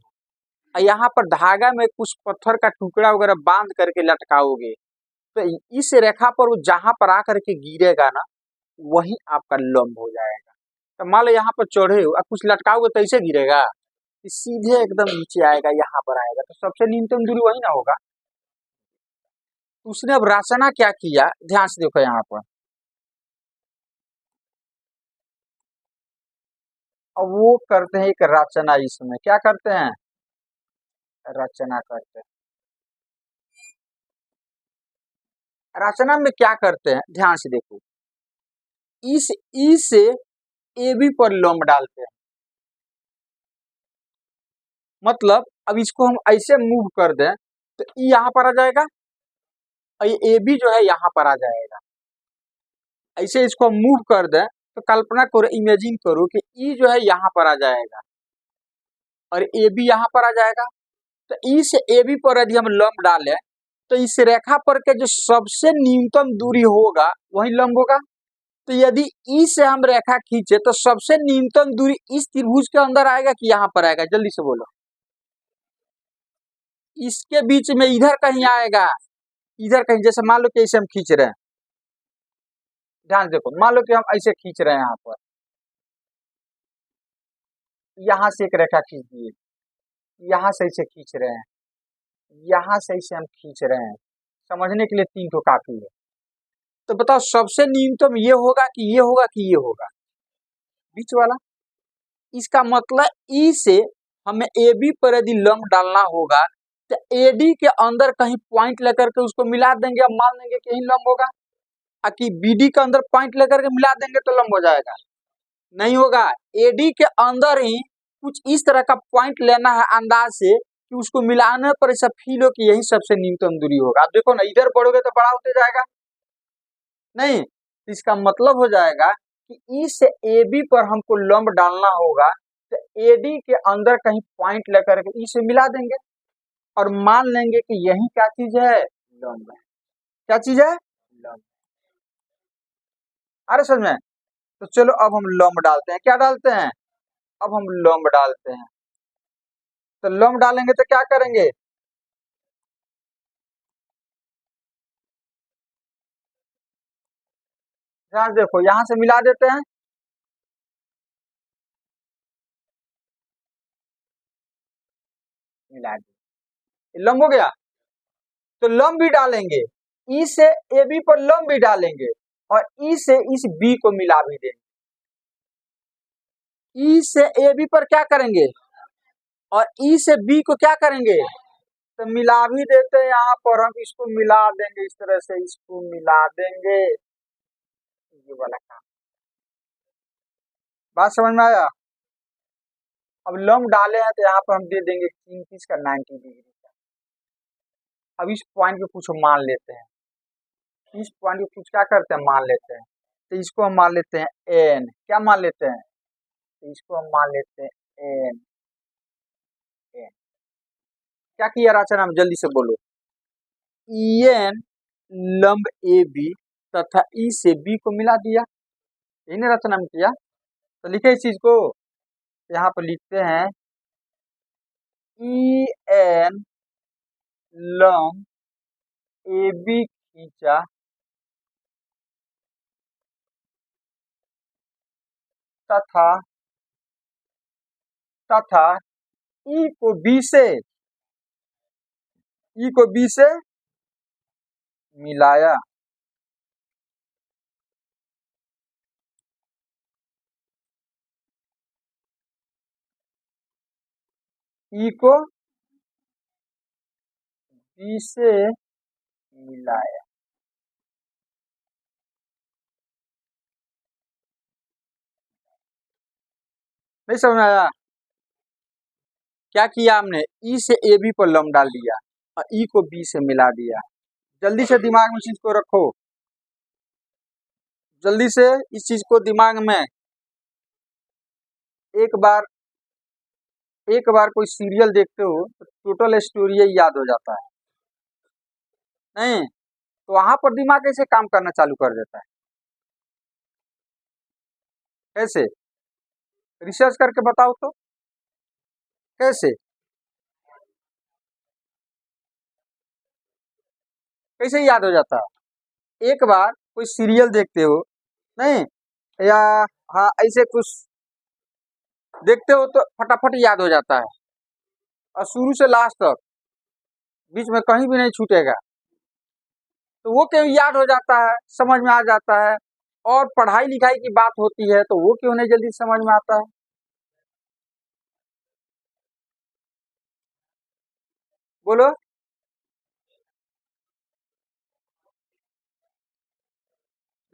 यहाँ पर धागा में कुछ पत्थर का टुकड़ा वगैरह बांध करके लटकाओगे, तो इस रेखा पर वो जहां पर आकर के गिरेगा ना, वही आपका लंब हो जाएगा। तो मान लो यहाँ पर चढ़े हो और कुछ लटकाओगे तो ऐसे गिरेगा, सीधे एकदम नीचे आएगा, यहाँ पर आएगा, तो सबसे न्यूनतम दूरी वही ना होगा। उसने अब रचना क्या किया, ध्यान से देखो यहाँ पर। अब वो करते हैं एक रचना, इसमें क्या करते हैं, रचना करते हैं। रचना में क्या करते हैं, ध्यान से देखो, इस ई से ए बी पर लंब डालते हैं। मतलब अब इसको हम ऐसे मूव कर दें तो ई यहाँ पर आ जाएगा, और ये ए बी जो है यहाँ पर आ जाएगा। ऐसे इसको हम मूव कर दें तो कल्पना करो, इमेजिन करो कि ई जो है यहाँ पर आ जाएगा और ए बी यहाँ पर आ जाएगा। तो ई से ए बी पर यदि हम लंब डालें, तो इस रेखा पर के जो सबसे न्यूनतम दूरी होगा वही लंब होगा। तो यदि ई से हम रेखा खींचे तो सबसे न्यूनतम दूरी इस त्रिभुज के अंदर आएगा कि यहाँ पर आएगा, जल्दी से बोलो। इसके बीच में इधर कहीं आएगा, इधर कहीं। जैसे मान लो कि ऐसे हम खींच रहे हैं, ध्यान देखो, मान लो कि हम ऐसे खींच रहे हैं, यहाँ पर यहाँ से एक रेखा खींच दिए, यहाँ से ऐसे खींच रहे हैं, यहाँ से ऐसे हम खींच रहे हैं। समझने के लिए 3 तो काफी है। तो बताओ सबसे न्यूनतम ये होगा कि ये होगा कि ये होगा, बीच वाला। इसका मतलब ई से हमें ए बी पर यदि लंब डालना होगा तो ए डी के अंदर कहीं पॉइंट लेकर के उसको मिला देंगे, अब मान लेंगे कि यही लंब होगा। कि बी डी के अंदर पॉइंट लेकर के मिला देंगे तो लंब हो जाएगा, नहीं होगा। ए डी के अंदर ही कुछ इस तरह का पॉइंट लेना है अंदाज से कि उसको मिलाने पर ऐसा फील हो कि यही सबसे न्यूनतम दूरी होगा। आप देखो ना, इधर बढ़ोगे तो बड़ा होते जाएगा, नहीं, इसका मतलब हो जाएगा कि ई से ए बी पर हमको लंब डालना होगा, तो ए डी के अंदर कहीं पॉइंट लेकर के ई से मिला देंगे और मान लेंगे कि यही क्या चीज है, लंब है। क्या चीज है, लंब। अरे समझ में, तो चलो अब हम लंब डालते हैं। क्या डालते हैं, अब हम लंब डालते हैं। तो लंब डालेंगे तो क्या करेंगे, ध्यान देखो, यहां से मिला देते हैं, मिला दिए, लंब हो गया। तो लंब भी डालेंगे, ई से ए बी पर लंब भी डालेंगे और ई से इस बी को मिला भी देंगे। ई से ए बी पर क्या करेंगे और ई से बी को क्या करेंगे, तो मिला भी देते हैं। यहाँ पर हम इसको मिला देंगे, इस तरह से इसको मिला देंगे, ये वाला काम। बात समझ में आया। अब लंब डाले हैं तो यहाँ पर हम दे देंगे 30 का 90 डिग्री का। अब इस पॉइंट को कुछ मान लेते हैं, इस पॉइंट को कुछ क्या करते हैं, मान लेते हैं। तो इसको हम मान लेते हैं एन, क्या मान लेते हैं, तो इसको हम मान लेते हैं एन। एन क्या किया रचना में, जल्दी से बोलो, एन लंब ए बी तथा ई से बी को मिला दिया, इन्हें रचना में किया। तो लिखे इस चीज को, यहाँ पर लिखते हैं ई एन लंब ए बी खींचा तथा तथा ई को बी से, ई को बी से मिलाया। ई को बी से मिलाया। नहीं समझ में आया, क्या किया हमने, ई से ए बी पर लंब डाल दिया और ई को बी से मिला दिया। जल्दी से दिमाग में चीज को रखो, जल्दी से इस चीज को दिमाग में, एक बार कोई सीरियल देखते हो तो टोटल स्टोरी याद हो जाता है, नहीं तो वहां पर दिमाग कैसे काम करना चालू कर देता है, कैसे, रिसर्च करके बताओ तो, कैसे कैसे याद हो जाता है। एक बार कोई सीरियल देखते हो, नहीं, या हाँ ऐसे कुछ देखते हो तो फटाफट याद हो जाता है और शुरू से लास्ट तक बीच में कहीं भी नहीं छूटेगा। तो वो क्यों याद हो जाता है, समझ में आ जाता है। और पढ़ाई लिखाई की बात होती है तो वो क्यों नहीं जल्दी समझ में आता है, बोलो।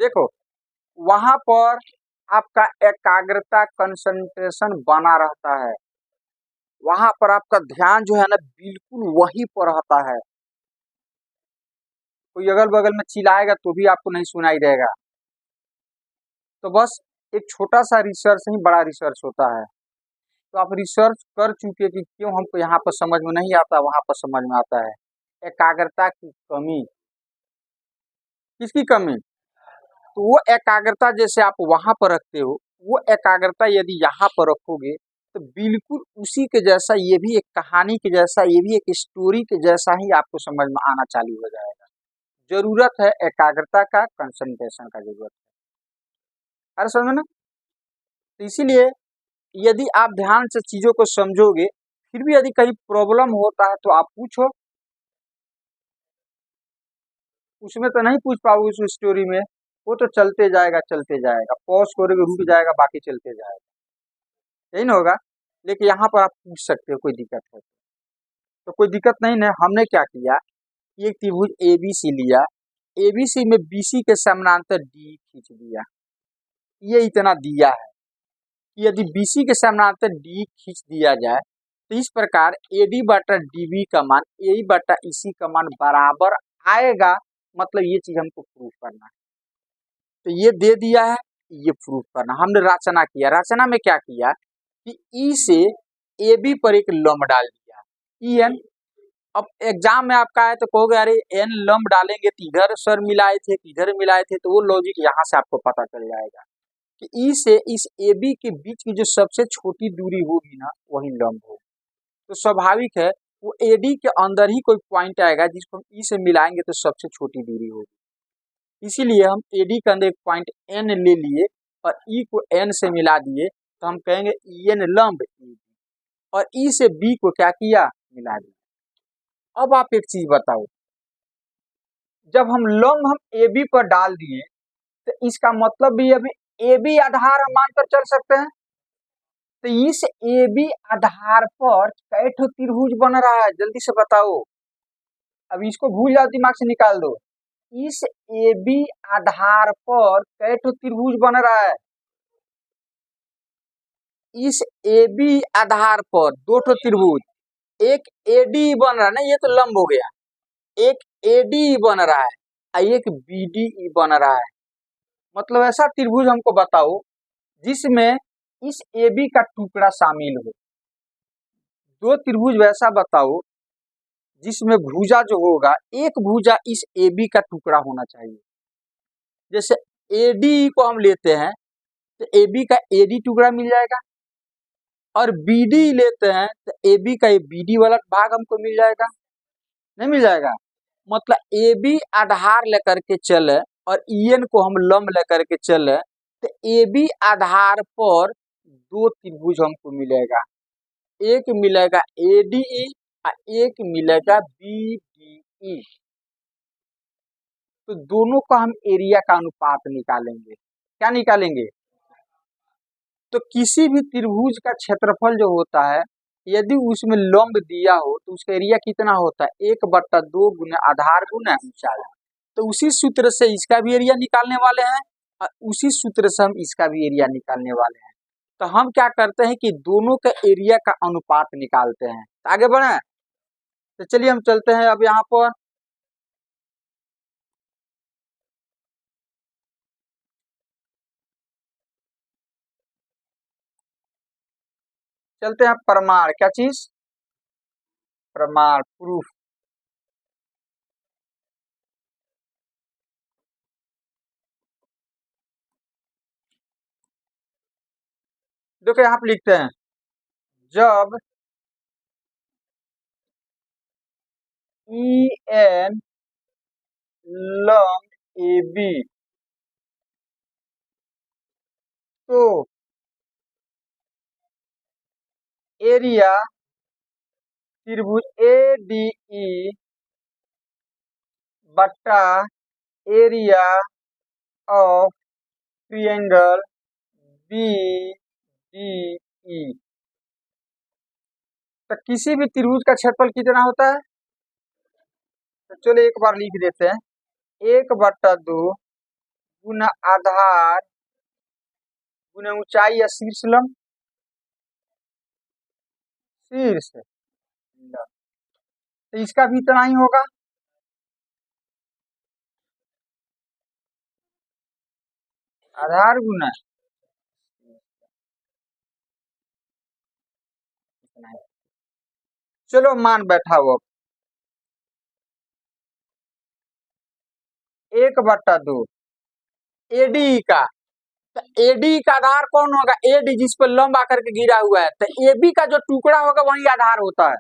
देखो वहां पर आपका एकाग्रता कंसंट्रेशन बना रहता है, वहां पर आपका ध्यान जो है ना बिल्कुल वहीं पर रहता है। कोई अगल बगल में चिल्लाएगा तो भी आपको नहीं सुनाई देगा। तो बस एक छोटा सा रिसर्च ही बड़ा रिसर्च होता है। तो आप रिसर्च कर चुके कि क्यों हमको यहाँ पर समझ में नहीं आता, वहां पर समझ में आता है। एकाग्रता की कमी, किसकी कमी, तो वो एकाग्रता जैसे आप वहां पर रखते हो, वो एकाग्रता यदि यहाँ पर रखोगे तो बिल्कुल उसी के जैसा, ये भी एक कहानी के जैसा, ये भी एक स्टोरी के जैसा ही आपको समझ में आना चालू हो जाएगा। जरूरत है एकाग्रता का, कंसंट्रेशन का जरूरत है। अरे समझ में ना, तो इसीलिए यदि आप ध्यान से चीजों को समझोगे, फिर भी यदि कहीं प्रॉब्लम होता है तो आप पूछो, उसमें तो नहीं पूछ पाओगे उस स्टोरी में, वो तो चलते जाएगा चलते जाएगा, पॉज करोगे रुक जाएगा, बाकी चलते जाएगा, यही ना होगा। लेकिन यहाँ पर आप पूछ सकते हो, कोई दिक्कत है तो कोई दिक्कत नहीं है। हमने क्या किया, एक त्रिभुज एबीसी लिया, एबीसी में बीसी के समानांतर डी खींच दिया, ये इतना दिया है। यदि BC के समानांतर D खींच दिया जाए तो इस प्रकार AD बटा DB का मान AE बटा EC का मान बराबर आएगा, मतलब ये चीज हमको प्रूफ करना है। तो ये दे दिया है, ये प्रूफ करना। हमने रचना किया, रचना में क्या किया कि E से AB पर एक लंब डाल दिया EN। अब एग्जाम में आपका है तो कहोगे अरे N लंब डालेंगे तो इधर सर मिलाए थे इधर मिलाए थे, तो वो लॉजिक यहाँ से आपको पता चल जाएगा कि E से इस AB के बीच की जो सबसे छोटी दूरी होगी ना वही लंब होगी। तो स्वाभाविक है वो AD के अंदर ही कोई पॉइंट आएगा जिसको हम E से मिलाएंगे तो सबसे छोटी दूरी होगी। इसीलिए हम AD के अंदर एक पॉइंट N ले लिए और E को N से मिला दिए, तो हम कहेंगे EN लंब EB, और E से B को क्या किया, मिला दिया। अब आप एक चीज बताओ, जब हम लंब हम AB पर डाल दिए तो इसका मतलब भी अभी AB आधार हम मानकर चल सकते हैं। तो इस AB आधार पर कै ठो त्रिभुज बन रहा है, जल्दी से बताओ। अब इसको भूल जाओ, दिमाग से निकाल दो। इस AB आधार पर कै ठो त्रिभुज बन रहा है? इस AB आधार पर दो ठो त्रिभुज, एक AD बन रहा है ना, ये तो लंब हो गया, एक AD बन रहा है और एक BDE बन रहा है। मतलब ऐसा त्रिभुज हमको बताओ जिसमें इस AB का टुकड़ा शामिल हो। दो त्रिभुज वैसा बताओ जिसमें भुजा जो होगा, एक भुजा इस AB का टुकड़ा होना चाहिए। जैसे AD को हम लेते हैं तो AB का AD टुकड़ा मिल जाएगा, और BD लेते हैं तो AB का ये BD वाला भाग हमको मिल जाएगा, नहीं मिल जाएगा? मतलब AB आधार लेकर के चले और EN को हम लंब लेकर के चले तो AB आधार पर दो त्रिभुज हमको मिलेगा, एक मिलेगा ADE और एक मिलेगा BDE। तो दोनों का हम एरिया का अनुपात निकालेंगे। क्या निकालेंगे? तो किसी भी त्रिभुज का क्षेत्रफल जो होता है, यदि उसमें लंब दिया हो तो उसका एरिया कितना होता है, 1/2 गुना आधार गुना ऊंचाई। तो उसी सूत्र से इसका भी एरिया निकालने वाले हैं और उसी सूत्र से हम इसका भी एरिया निकालने वाले हैं। तो हम क्या करते हैं कि दोनों का एरिया का अनुपात निकालते हैं। तो आगे बढ़े, तो चलिए हम चलते हैं अब यहाँ पर। चलते हैं प्रमाण, क्या चीज, प्रमाण, प्रूफ। देखो यहाँ पे लिखते हैं, जब EN लंब AB तो एरिया त्रिभुज ADE बट्टा एरिया ऑफ ट्रायंगल BDE। तो किसी भी त्रिभुज का क्षेत्रफल कितना होता है? तो चलो एक बार लिख देते हैं, 1/2 गुना आधार गुना ऊंचाई या शीर्ष लंब, शीर्ष लंब। तो इसका भी इतना ही होगा। आधार गुना इतना ही। चलो मान बैठा हुआ 1/2 AD का। तो AD का आधार कौन होगा? AD जिस पर लंब आकर के गिरा हुआ है, तो AB का जो टुकड़ा होगा वही आधार होता है,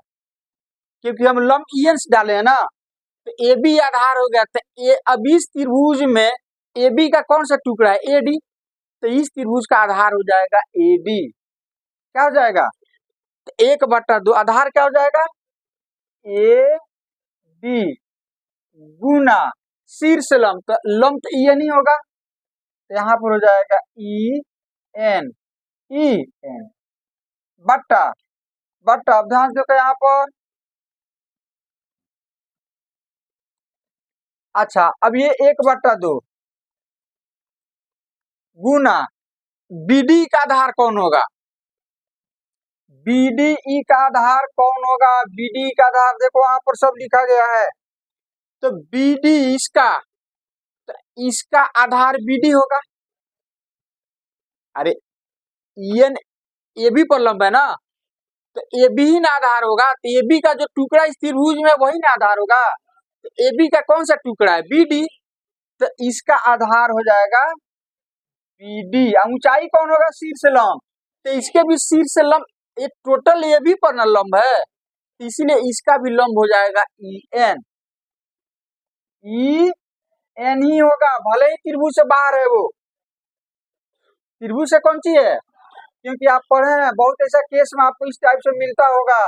क्योंकि हम लंब EN से डाले हैं ना। तो AB आधार हो गया। तो अब इस त्रिभुज में AB का कौन सा टुकड़ा है? AD। तो इस त्रिभुज का आधार हो जाएगा AD। क्या हो जाएगा? तो 1/2 आधार क्या हो जाएगा? AD गुना शीर्ष लंब, तो लंब तो EN ही होगा, तो यहाँ पर हो जाएगा EN, EN बट्टा बट्टा, अब ध्यान से यहाँ पर। अच्छा, अब ये 1/2 गुना बीडी का आधार कौन होगा? बीडीई का आधार कौन होगा? बीडी का आधार देखो वहां पर सब लिखा गया है। तो बीडी इसका, तो इसका आधार बीडी होगा। अरे एन ए बी पर लंब है ना, तो ए बी ही ना आधार होगा। तो ए बी का जो टुकड़ा इस त्रिभुज में वही ना आधार होगा। तो ए बी का कौन सा टुकड़ा है? बीडी। तो इसका आधार हो जाएगा बीडी। ऊंचाई कौन होगा? शीर्ष लंब। तो इसके भी शीर्ष लंब, ये टोटल ए बी पर ना लंब है, इसीलिए इसका भी लंब हो जाएगा ई एन। ई एन ही होगा, भले ही त्रिभुज से बाहर है वो। त्रिभुज से कौन सी है? क्योंकि आप पढ़े हैं बहुत ऐसा केस में आपको इस टाइप से मिलता होगा।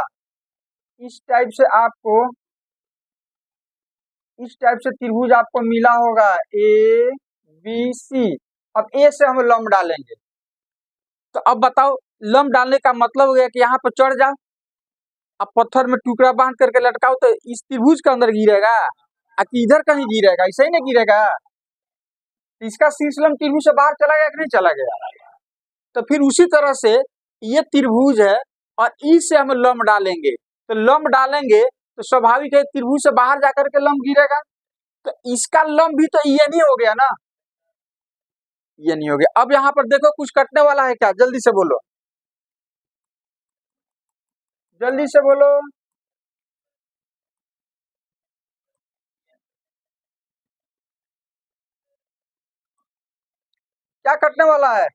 इस टाइप से आपको, इस टाइप से त्रिभुज आपको मिला होगा ए बी सी। अब ए से हम लंब डालेंगे। तो अब बताओ, लंब डालने का मतलब हो गया कि यहाँ पर चढ़ जाओ, अब पत्थर में टुकड़ा बांध करके लटकाओ तो इस त्रिभुज के अंदर गिरेगा, कि इधर कहीं गिरेगा? ऐसा ही नहीं गिरेगा। इसका शीर्ष लंब त्रिभुज से बाहर चला गया कि नहीं चला गया? तो फिर उसी तरह से ये त्रिभुज है और ई से हम लंब डालेंगे। तो लंब डालेंगे तो स्वाभाविक है त्रिभुज से बाहर जाकर के लंब गिरेगा। तो इसका लंब भी तो ये नहीं हो गया ना, ये नहीं हो गया। अब यहाँ पर देखो कुछ कटने वाला है क्या? जल्दी से बोलो, जल्दी से बोलो। क्या कटने वाला है?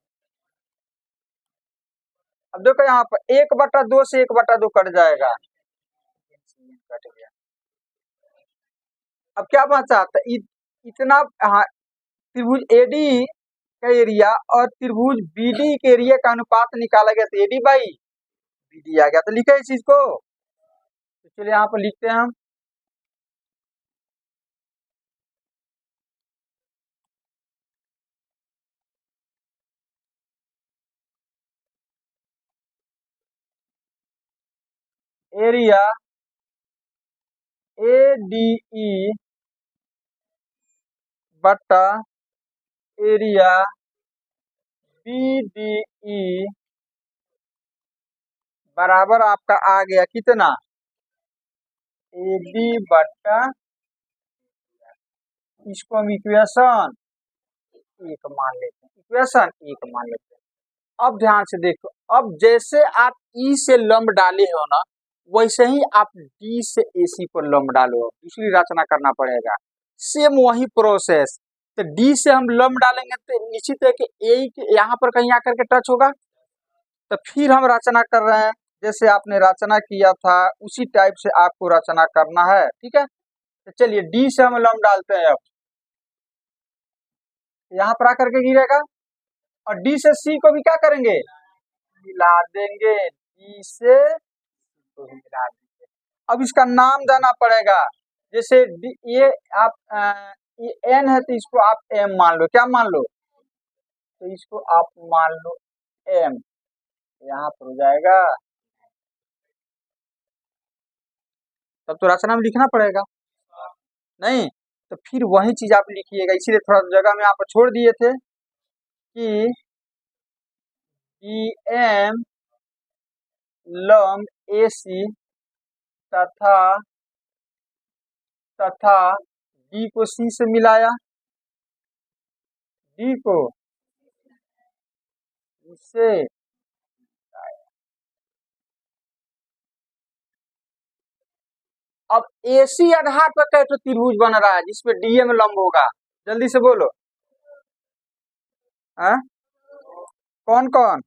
अब देखो यहाँ पर 1/2 से 1/2 कट जाएगा। कट गया। अब क्या बचा? तो इतना, हाँ, त्रिभुज एडी का एरिया और त्रिभुज बीडी के एरिया का अनुपात निकाला गया। तो एडी बाई बीडी आ गया। तो लिखे इस चीज को। तो चलिए यहाँ पर लिखते हैं हम। एरिया एडीई बट्टा एरिया बीडीई बराबर आपका आ गया कितना? एडी बट्टा, इसको हम इक्वेशन 1 मान लेते हैं। इक्वेशन 1 मान लेते हैं। अब ध्यान से देखो, अब जैसे आप ई से लंब डाले हो ना, वैसे ही आप डी से एसी पर लंब डालो। दूसरी रचना करना पड़ेगा, सेम वही प्रोसेस। तो डी से हम लंब डालेंगे तो निश्चित है कि ए यहाँ पर कहीं आकर के टच होगा। तो फिर हम रचना कर रहे हैं, जैसे आपने रचना किया था उसी टाइप से आपको रचना करना है। ठीक है, तो चलिए डी से हम लंब डालते हैं। अब यहाँ पर आकर के गिरेगा और डी से सी को भी क्या करेंगे? मिला देंगे। डी से तो भी मिला देंगे। अब इसका नाम देना पड़ेगा। जैसे ये आप ये एन है तो इसको आप एम मान लो। क्या मान लो? तो इसको आप मान लो एम। यहाँ पर हो जाएगा। तब तो रचना में लिखना पड़ेगा नहीं? तो फिर वही चीज आप लिखिएगा। इसीलिए थोड़ा जगह में आप छोड़ दिए थे कि डी एम लंब ए सी तथा तथा डी को सी से मिलाया, डी को इससे। अब एसी आधार पर कैसे त्रिभुज बन रहा है जिसमें डीएम लंब होगा? जल्दी से बोलो। हाँ, कौन कौन?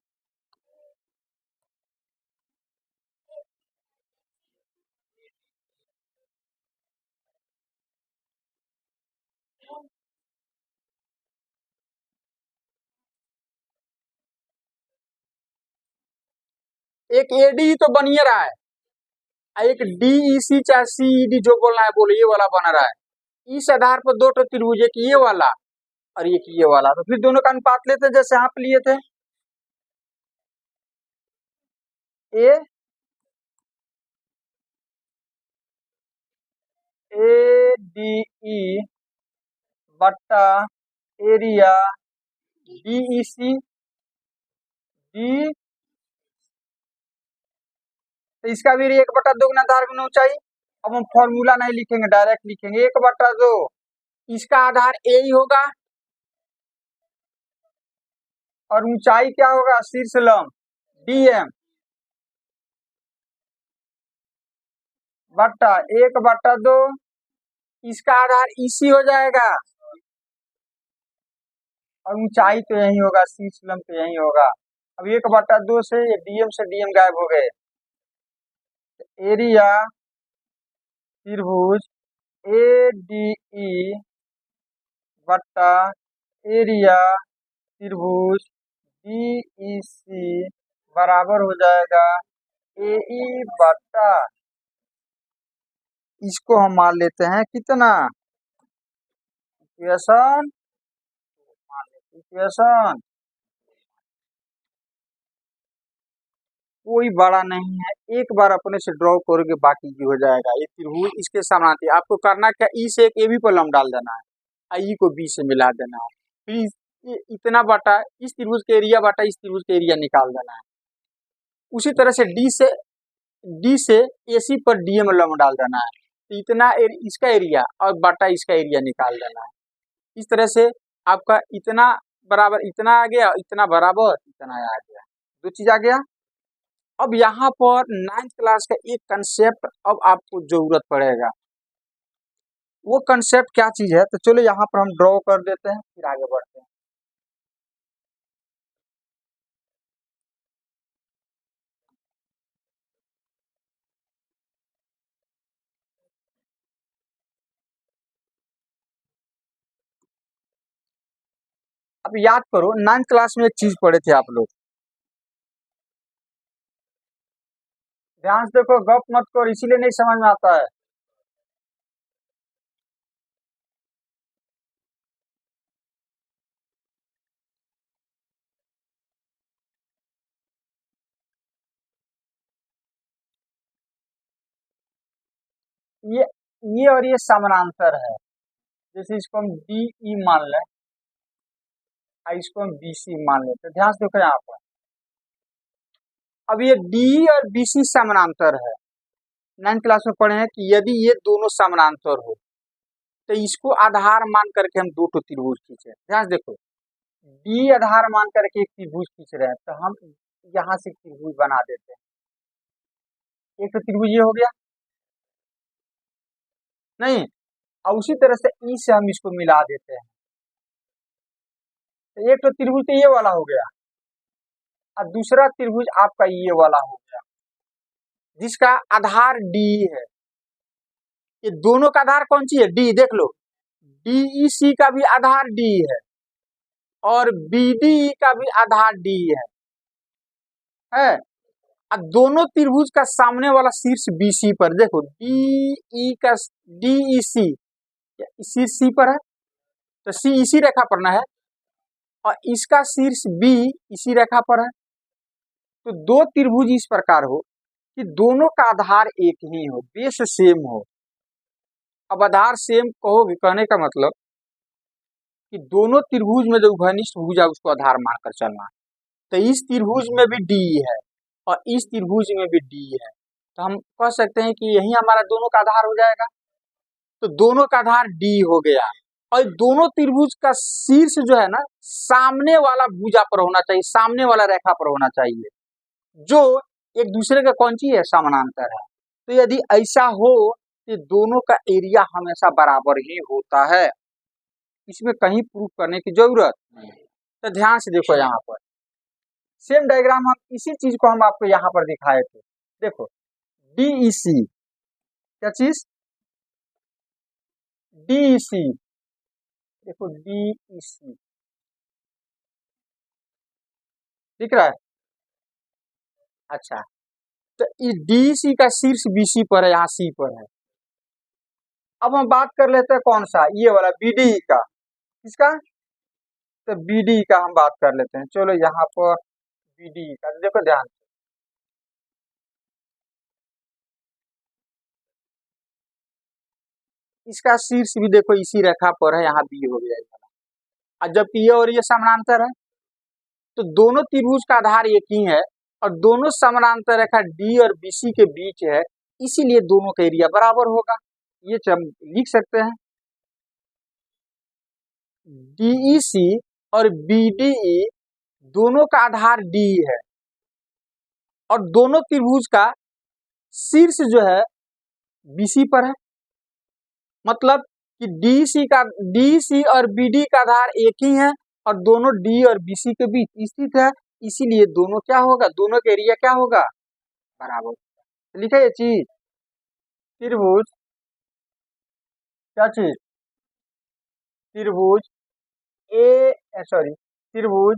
एक एडी तो बन ही रहा है, एक डीईसी चाहे सीईडी जो बोलना है बोलो, ये वाला बन रहा है। इस आधार पर दो त्रिभुज, एक ये वाला और एक ये वाला। तो फिर दोनों का अनुपात लेते जैसे आप लिए थे। ए डी बट्टा एरिया डीईसी डी, तो इसका भी 1/2 गुना आधार गुना ऊंचाई। अब हम फॉर्मूला नहीं लिखेंगे, डायरेक्ट लिखेंगे 1/2, इसका आधार ए ही होगा और ऊंचाई क्या होगा, शीर्ष लंब डीएम बट्टा 1/2, इसका आधार इसी हो जाएगा और ऊंचाई तो यही होगा, शीर्ष लंब तो यही होगा। अब 1/2 से डीएम गायब हो गए। एरिया त्रिभुज ADE बट्टा एरिया त्रिभुज DEC बराबर हो जाएगा AE बट्टा, इसको हम मान लेते हैं कितना, इक्वेशन, इक्वेशन कोई बड़ा नहीं है, एक बार अपने से ड्रॉ करोगे बाकी भी हो जाएगा। ये त्रिभुज इसके समानांतर, आपको करना क्या, ई से एक ए भी पर लंब डाल देना है, आई को बी से मिला देना है, फिर इतना बाटा इस त्रिभुज के एरिया बाटा इस त्रिभुज के एरिया निकाल देना है। उसी तरह से डी से AC पर डीएम लंब डाल देना है, तो इतना इसका एरिया और बाटा इसका एरिया निकाल देना है। इस तरह से आपका इतना बराबर इतना आ गया, इतना बराबर इतना आ गया, दो चीज आ गया। अब यहाँ पर 9th क्लास का एक कंसेप्ट अब आपको जरूरत पड़ेगा, वो कंसेप्ट क्या चीज है, तो चलो यहाँ पर हम ड्रॉ कर देते हैं फिर आगे बढ़ते हैं। अब याद करो 9th क्लास में एक चीज पढ़े थे आप लोग, ध्यान से देखो, गप मत करो, इसीलिए नहीं समझ में आता है। ये ये और ये समानांतर है, जैसे इसको हम DE मान लें और इसको हम BC मान लेते हैं, ध्यान से देखो यहाँ पर। अब ये DE और BC समानांतर है, 9th क्लास में पढ़े हैं कि यदि ये दोनों समानांतर हो तो इसको आधार मान करके हम दो त्रिभुज खींचे, ध्यान से देखो, डी आधार मान करके एक त्रिभुज खींच रहे हैं, तो हम यहाँ से त्रिभुज बना देते हैं। एक तो त्रिभुज ये हो गया नहीं, और उसी तरह से ई से हम इसको मिला देते हैं, तो एक तो त्रिभुज तो ये वाला हो गया और दूसरा त्रिभुज आपका ये वाला हो गया जिसका आधार डी है। ये दोनों का आधार कौन सी है, डी, देख लो, DEC का भी आधार डी है और BDE का भी आधार डी है। अब दोनों त्रिभुज का सामने वाला शीर्ष BC पर देखो, DE का DEC शीर्ष C पर है, तो C इसी रेखा पर ना है और इसका शीर्ष B इसी रेखा पर है, तो दो त्रिभुज इस प्रकार हो कि दोनों का आधार एक ही हो, बेस सेम हो। अब आधार सेम कहोगे, कहने का मतलब कि दोनों त्रिभुज में जो उभयनिष्ठ भुजा उसको आधार मानकर चलना, तो इस त्रिभुज में भी डी है और इस त्रिभुज में भी डी है, तो हम कह सकते हैं कि यही हमारा दोनों का आधार हो जाएगा। तो दोनों का आधार डी हो गया और दोनों त्रिभुज का शीर्ष जो है ना सामने वाला भुजा पर होना चाहिए, सामने वाला रेखा पर होना चाहिए, जो एक दूसरे का कौन सी है, समानांतर है। तो यदि ऐसा हो तो दोनों का एरिया हमेशा बराबर ही होता है, इसमें कहीं प्रूफ करने की जरूरत नहीं। तो ध्यान से देखो, यहाँ पर सेम डायग्राम हम इसी चीज को हम आपको यहाँ पर दिखाए थे, देखो DEC, क्या चीज, DEC, देखो DEC दिख रहा है। अच्छा, तो इस DEC का शीर्ष BC पर है, यहाँ C पर है। अब हम बात कर लेते हैं कौन सा, ये वाला BDE का, किसका, तो BDE का हम बात कर लेते हैं। चलो यहाँ पर BDE का देखो ध्यान से, इसका शीर्ष भी देखो इसी रेखा पर है, यहाँ B हो गया, और जबकि ये और ये समानांतर है, तो दोनों त्रिभुज का आधार एक ही है और दोनों समानांतर रेखा डी और बीसी के बीच है, इसीलिए दोनों का एरिया बराबर होगा। ये हम लिख सकते हैं डीईसी और बीडीई दोनों का आधार डी है और दोनों त्रिभुज का शीर्ष जो है बीसी पर है, मतलब कि डीसी और बीडी का आधार एक ही है और दोनों डी और बीसी के बीच स्थित है, इसीलिए दोनों क्या होगा, दोनों का एरिया क्या होगा, बराबर। लिखा ये चीज त्रिभुज, क्या चीज, त्रिभुज त्रिभुज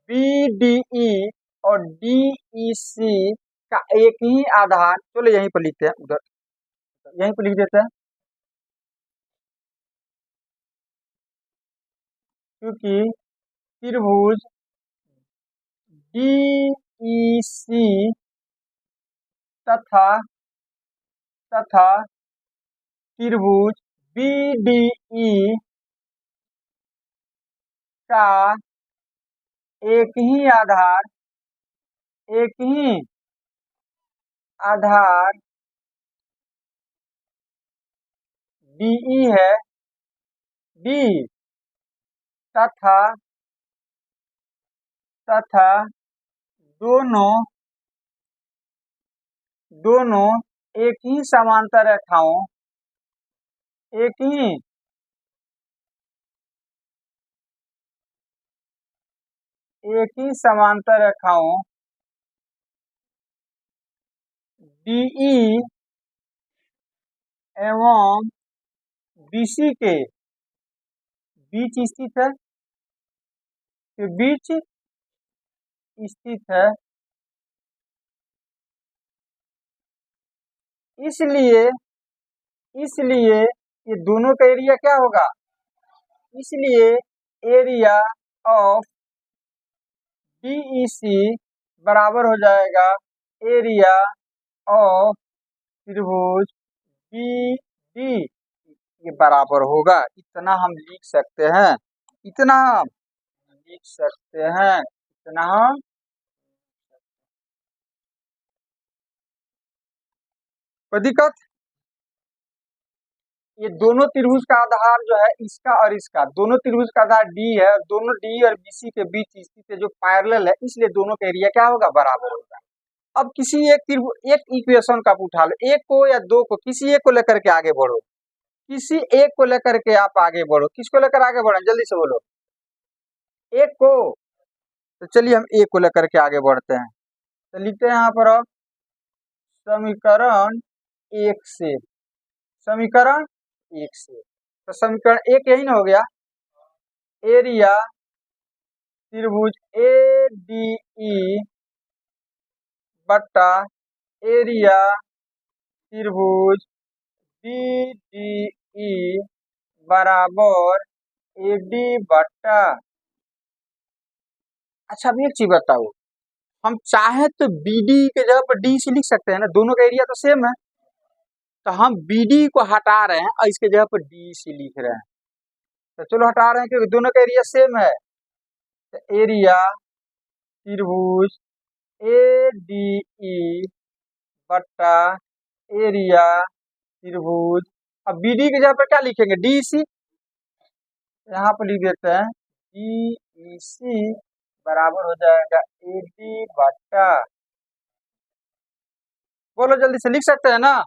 बीडीई और डीईसी का एक ही आधार, चलो यहीं पर लिखते हैं, उधर यहीं पर लिख देते हैं, क्योंकि त्रिभुज डीईसी तथा त्रिभुज बीडीई का एक ही आधार डीई है, डी तथा दोनों एक ही समांतर रेखाओं डीई एवं बीसी के बीच स्थित है, इसलिए ये दोनों का एरिया क्या होगा, इसलिए एरिया ऑफ डीईसी बराबर हो जाएगा एरिया ऑफ त्रिभुज बीडी, ये बराबर होगा, इतना हम लिख सकते हैं, इतना हम लिख सकते हैं, इतना हम, कोई दिक्कत। ये दोनों त्रिभुज का आधार जो है इसका और इसका, दोनों त्रिभुज का आधार डी है, दोनों डी और बीसी के बीच स्थित है जो पैरेलल है, इसलिए दोनों का एरिया क्या होगा, बराबर होगा। अब किसी एक इक्वेशन का आप उठा लो, एक को या दो को, किसी एक को लेकर के आगे बढ़ो, किसी एक को लेकर के आप आगे बढ़ो, किसको लेकर आगे बढ़े, जल्दी से बोलो, एक को, तो चलिए हम एक को लेकर के आगे बढ़ते हैं, तो लिखते हैं यहाँ पर अब समीकरण एक से, समीकरण एक से, तो समीकरण एक यही ना हो गया, एरिया त्रिभुज ए डी ई बट्टा एरिया त्रिभुज बी डी ई बराबर ए डी बट्टा। अच्छा अब एक चीज बताओ, हम चाहे तो बीडी के जगह पर डी सी लिख सकते हैं ना, दोनों का एरिया तो सेम है, तो हम बीडी को हटा रहे हैं और इसके जगह पर डी सी लिख रहे हैं, तो चलो हटा रहे हैं क्योंकि दोनों का एरिया सेम है, तो एरिया त्रिभुज ए डी ई बट्टा एरिया त्रिभुज, अब बीडी की जगह पर क्या लिखेंगे, डी सी, यहाँ पर लिख देते हैं डी सी बराबर हो जाएगा ए डी बट्टा, बोलो जल्दी से, लिख सकते हैं ना।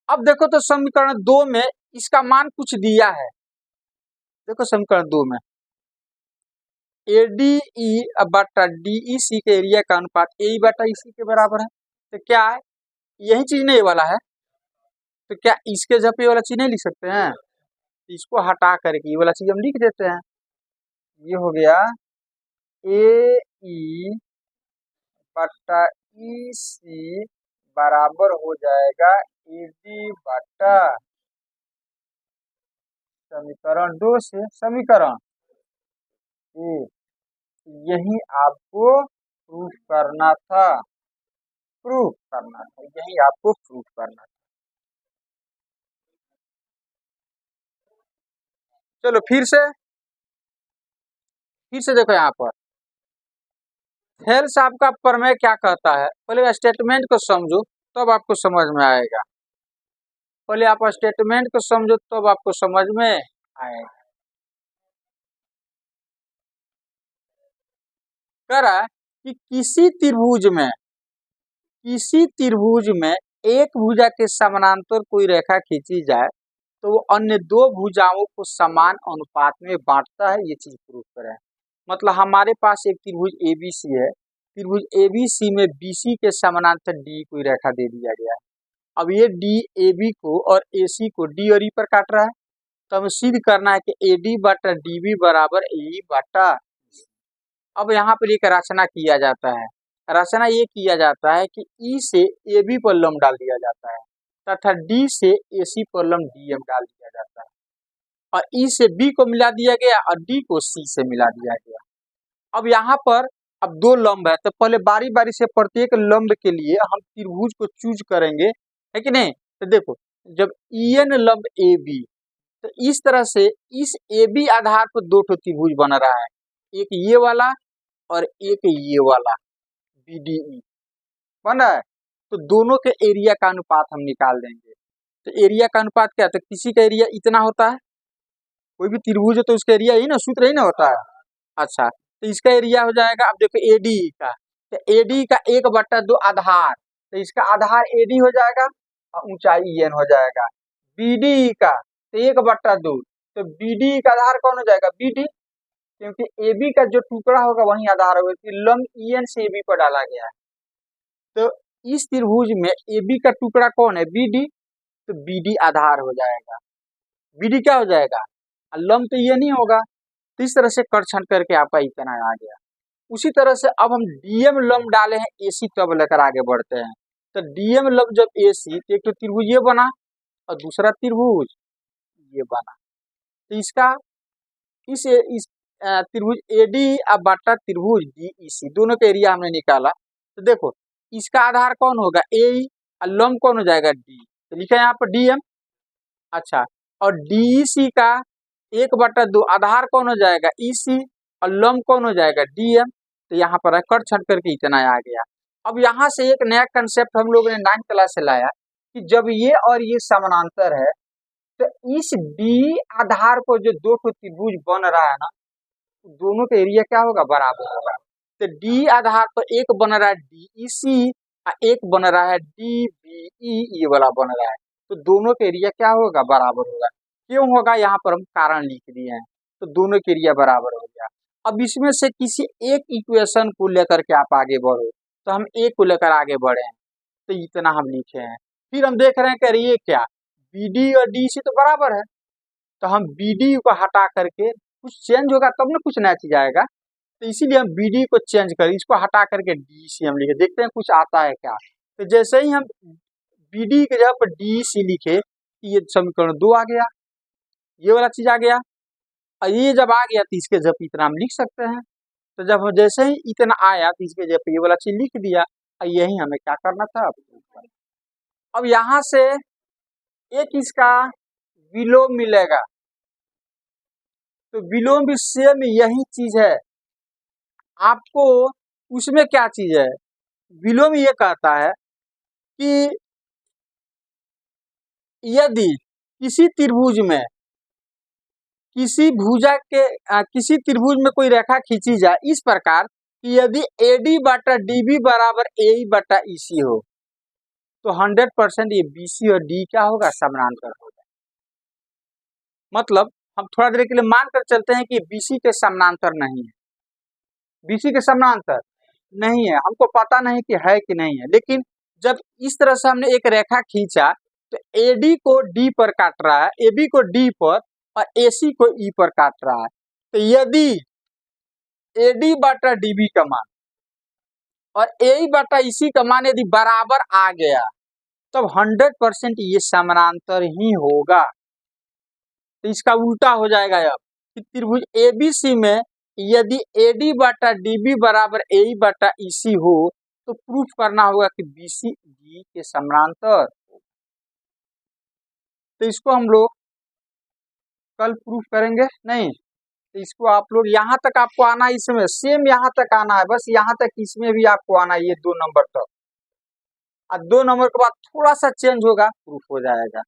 अब देखो तो समीकरण दो में इसका मान कुछ दिया है, देखो समीकरण दो में एडीई बट्टा डीईसी के एरिया का अनुपात ए बट्टा इसी के बराबर है, तो क्या है, यही चीज नहीं वाला है, तो क्या इसके जगह पे ये वाला चीज नहीं लिख सकते हैं, इसको हटा करके ये वाला चीज हम लिख देते हैं, ये हो गया ए ई बट्टा ई सी बराबर हो जाएगा ए डी बट्टा, समीकरण दो से समीकरण एक, यही आपको प्रूफ करना था, यही आपको प्रूफ करना था। चलो फिर से फिर से देखो यहाँ पर थेल्स आपका प्रमेय क्या कहता है, पहले स्टेटमेंट को समझो तब आपको समझ में आएगा। पहले आप स्टेटमेंट को समझो तब आपको समझ में आएगा। कह रहा है कि किसी त्रिभुज में एक भुजा के समानांतर कोई रेखा खींची जाए तो वो अन्य दो भुजाओं को समान अनुपात में बांटता है, ये चीज प्रूव करें। मतलब हमारे पास एक त्रिभुज एबीसी है, त्रिभुज एबीसी में बीसी के समानांतर डी कोई रेखा दे दिया गया है। अब ये डी एबी को और एसी को डी और ई पर काट रहा है, तो हमें सिद्ध करना है कि एडी बटा डीबी बराबर ए बटा। अब यहाँ पर एक रचना किया जाता है, रचना ये किया जाता है कि ई से ए बी पर लंब डाल दिया जाता है तथा डी से ए सी पर लंब डी एम डाल दिया जाता है और ई से बी को मिला दिया गया और डी को सी से मिला दिया गया। अब यहाँ पर अब दो लंब है तो पहले बारी बारी से प्रत्येक लंब के लिए हम त्रिभुज को चूज करेंगे, है कि नहीं। तो देखो जब ई एन लंब ए बी, तो इस तरह से इस ए बी आधार पर दो ठो त्रिभुज बन रहा है, एक ये वाला और एक ये वाला BDE बन रहा है। तो दोनों के एरिया का अनुपात हम निकाल देंगे। तो एरिया का अनुपात क्या है, तो किसी का एरिया इतना होता है, कोई भी त्रिभुज है तो उसका एरिया ही ना, सूत्र ही ना होता है। अच्छा तो इसका एरिया हो जाएगा, अब देखो ADE का, तो ADE का 1/2 आधार, तो इसका आधार AD हो जाएगा और ऊंचाई EN हो जाएगा। BDE का तो 1/2, तो BDE का आधार कौन हो जाएगा, BD, क्योंकि AB का जो टुकड़ा होगा वही आधार होगा कि लंब EN से AB पर डाला गया है। तो इस त्रिभुज में AB का टुकड़ा कौन है, BD, तो BD आधार हो जाएगा। BD क्या हो जाएगा, लंब तो ये नहीं होगा। तो इस तरह से कट करके आपका इतना आ गया। उसी तरह से अब हम DM लंब डाले हैं AC, तब लेकर आगे बढ़ते हैं। तो DM लंब जब AC, तो एक तो त्रिभुज ये बना और दूसरा त्रिभुज ये बना। तो इसका इस त्रिभुज AD और बटा त्रिभुज DEC दोनों का एरिया हमने निकाला। तो देखो इसका आधार कौन होगा, AE, और लंब कौन हो जाएगा, D, तो लिखा है यहाँ पर DM। अच्छा और DEC का 1/2 आधार कौन हो जाएगा, EC, और लंब कौन हो जाएगा, DM। तो यहाँ पर कट छट करके इतना आ गया। अब यहाँ से एक नया कंसेप्ट हम लोगों ने 9th क्लास से लाया कि जब ये और ये समानांतर है तो इस D आधार पर जो दो ठो त्रिभुज बन रहा है ना, दोनों का एरिया क्या होगा, बराबर होगा। तो D आधार पर एक बन रहा है DEC और एक बन रहा है DBE, ये वाला बन रहा है, तो दोनों का एरिया क्या होगा, बराबर होगा। क्यों होगा, यहाँ पर हम कारण लिख दिए हैं, तो दोनों के एरिया बराबर हो गया। अब इसमें से किसी एक इक्वेशन को लेकर के आप आगे बढ़ो, तो हम एक को लेकर आगे बढ़े हैं, तो इतना हम लिखे हैं। फिर हम देख रहे हैं कि ये क्या, BD और DEC तो बराबर है, तो हम BD को हटा करके कुछ चेंज होगा तब ना कुछ नया चीज आएगा, तो इसीलिए हम BD को चेंज करें, इसको हटा करके DEC हम लिखे, देखते हैं कुछ आता है क्या। तो जैसे ही हम BD के जगह पर DEC लिखे, ये समीकरण 2 आ गया, ये वाला चीज आ गया, और ये जब आ गया तो इसके जब इतना हम लिख सकते हैं। तो जब जैसे ही इतना आया तो इसके जब ये वाला चीज लिख दिया, और यही हमें क्या करना था। अब यहाँ से एक इसका विलोम मिलेगा, तो विलोम भी सेम यही चीज है। आपको उसमें क्या चीज है, विलोम ये कहता है कि यदि किसी त्रिभुज में किसी त्रिभुज में कोई रेखा खींची जाए इस प्रकार कि यदि AD बटा DB बराबर AE बटा EC हो, तो 100% ये BC और D क्या होगा, समानांतर होगा। मतलब हम थोड़ा देर के लिए मान कर चलते हैं कि BC के समानांतर नहीं है, BC के समानांतर नहीं है, हमको पता नहीं कि है कि नहीं है, लेकिन जब इस तरह से हमने एक रेखा खींचा तो AD को D पर काट रहा है, AB को D पर और AC को E पर काट रहा है। तो यदि AD बटा DB का मान और AE बटा EC का मान यदि बराबर आ गया, तब 100% ये समानांतर ही होगा। तो इसका उल्टा हो जाएगा अब कि त्रिभुज ABC में यदि AD बटा DB बराबर AE बटा EC हो, तो प्रूफ करना होगा कि BC D के समानांतर। तो इसको हम लोग कल प्रूफ करेंगे नहीं, तो इसको आप लोग यहाँ तक आपको आना है, इसमें सेम यहाँ तक आना है, बस यहाँ तक इसमें भी आपको आना है, ये 2 नंबर तक। और 2 नंबर के बाद थोड़ा सा चेंज होगा, प्रूफ हो जाएगा।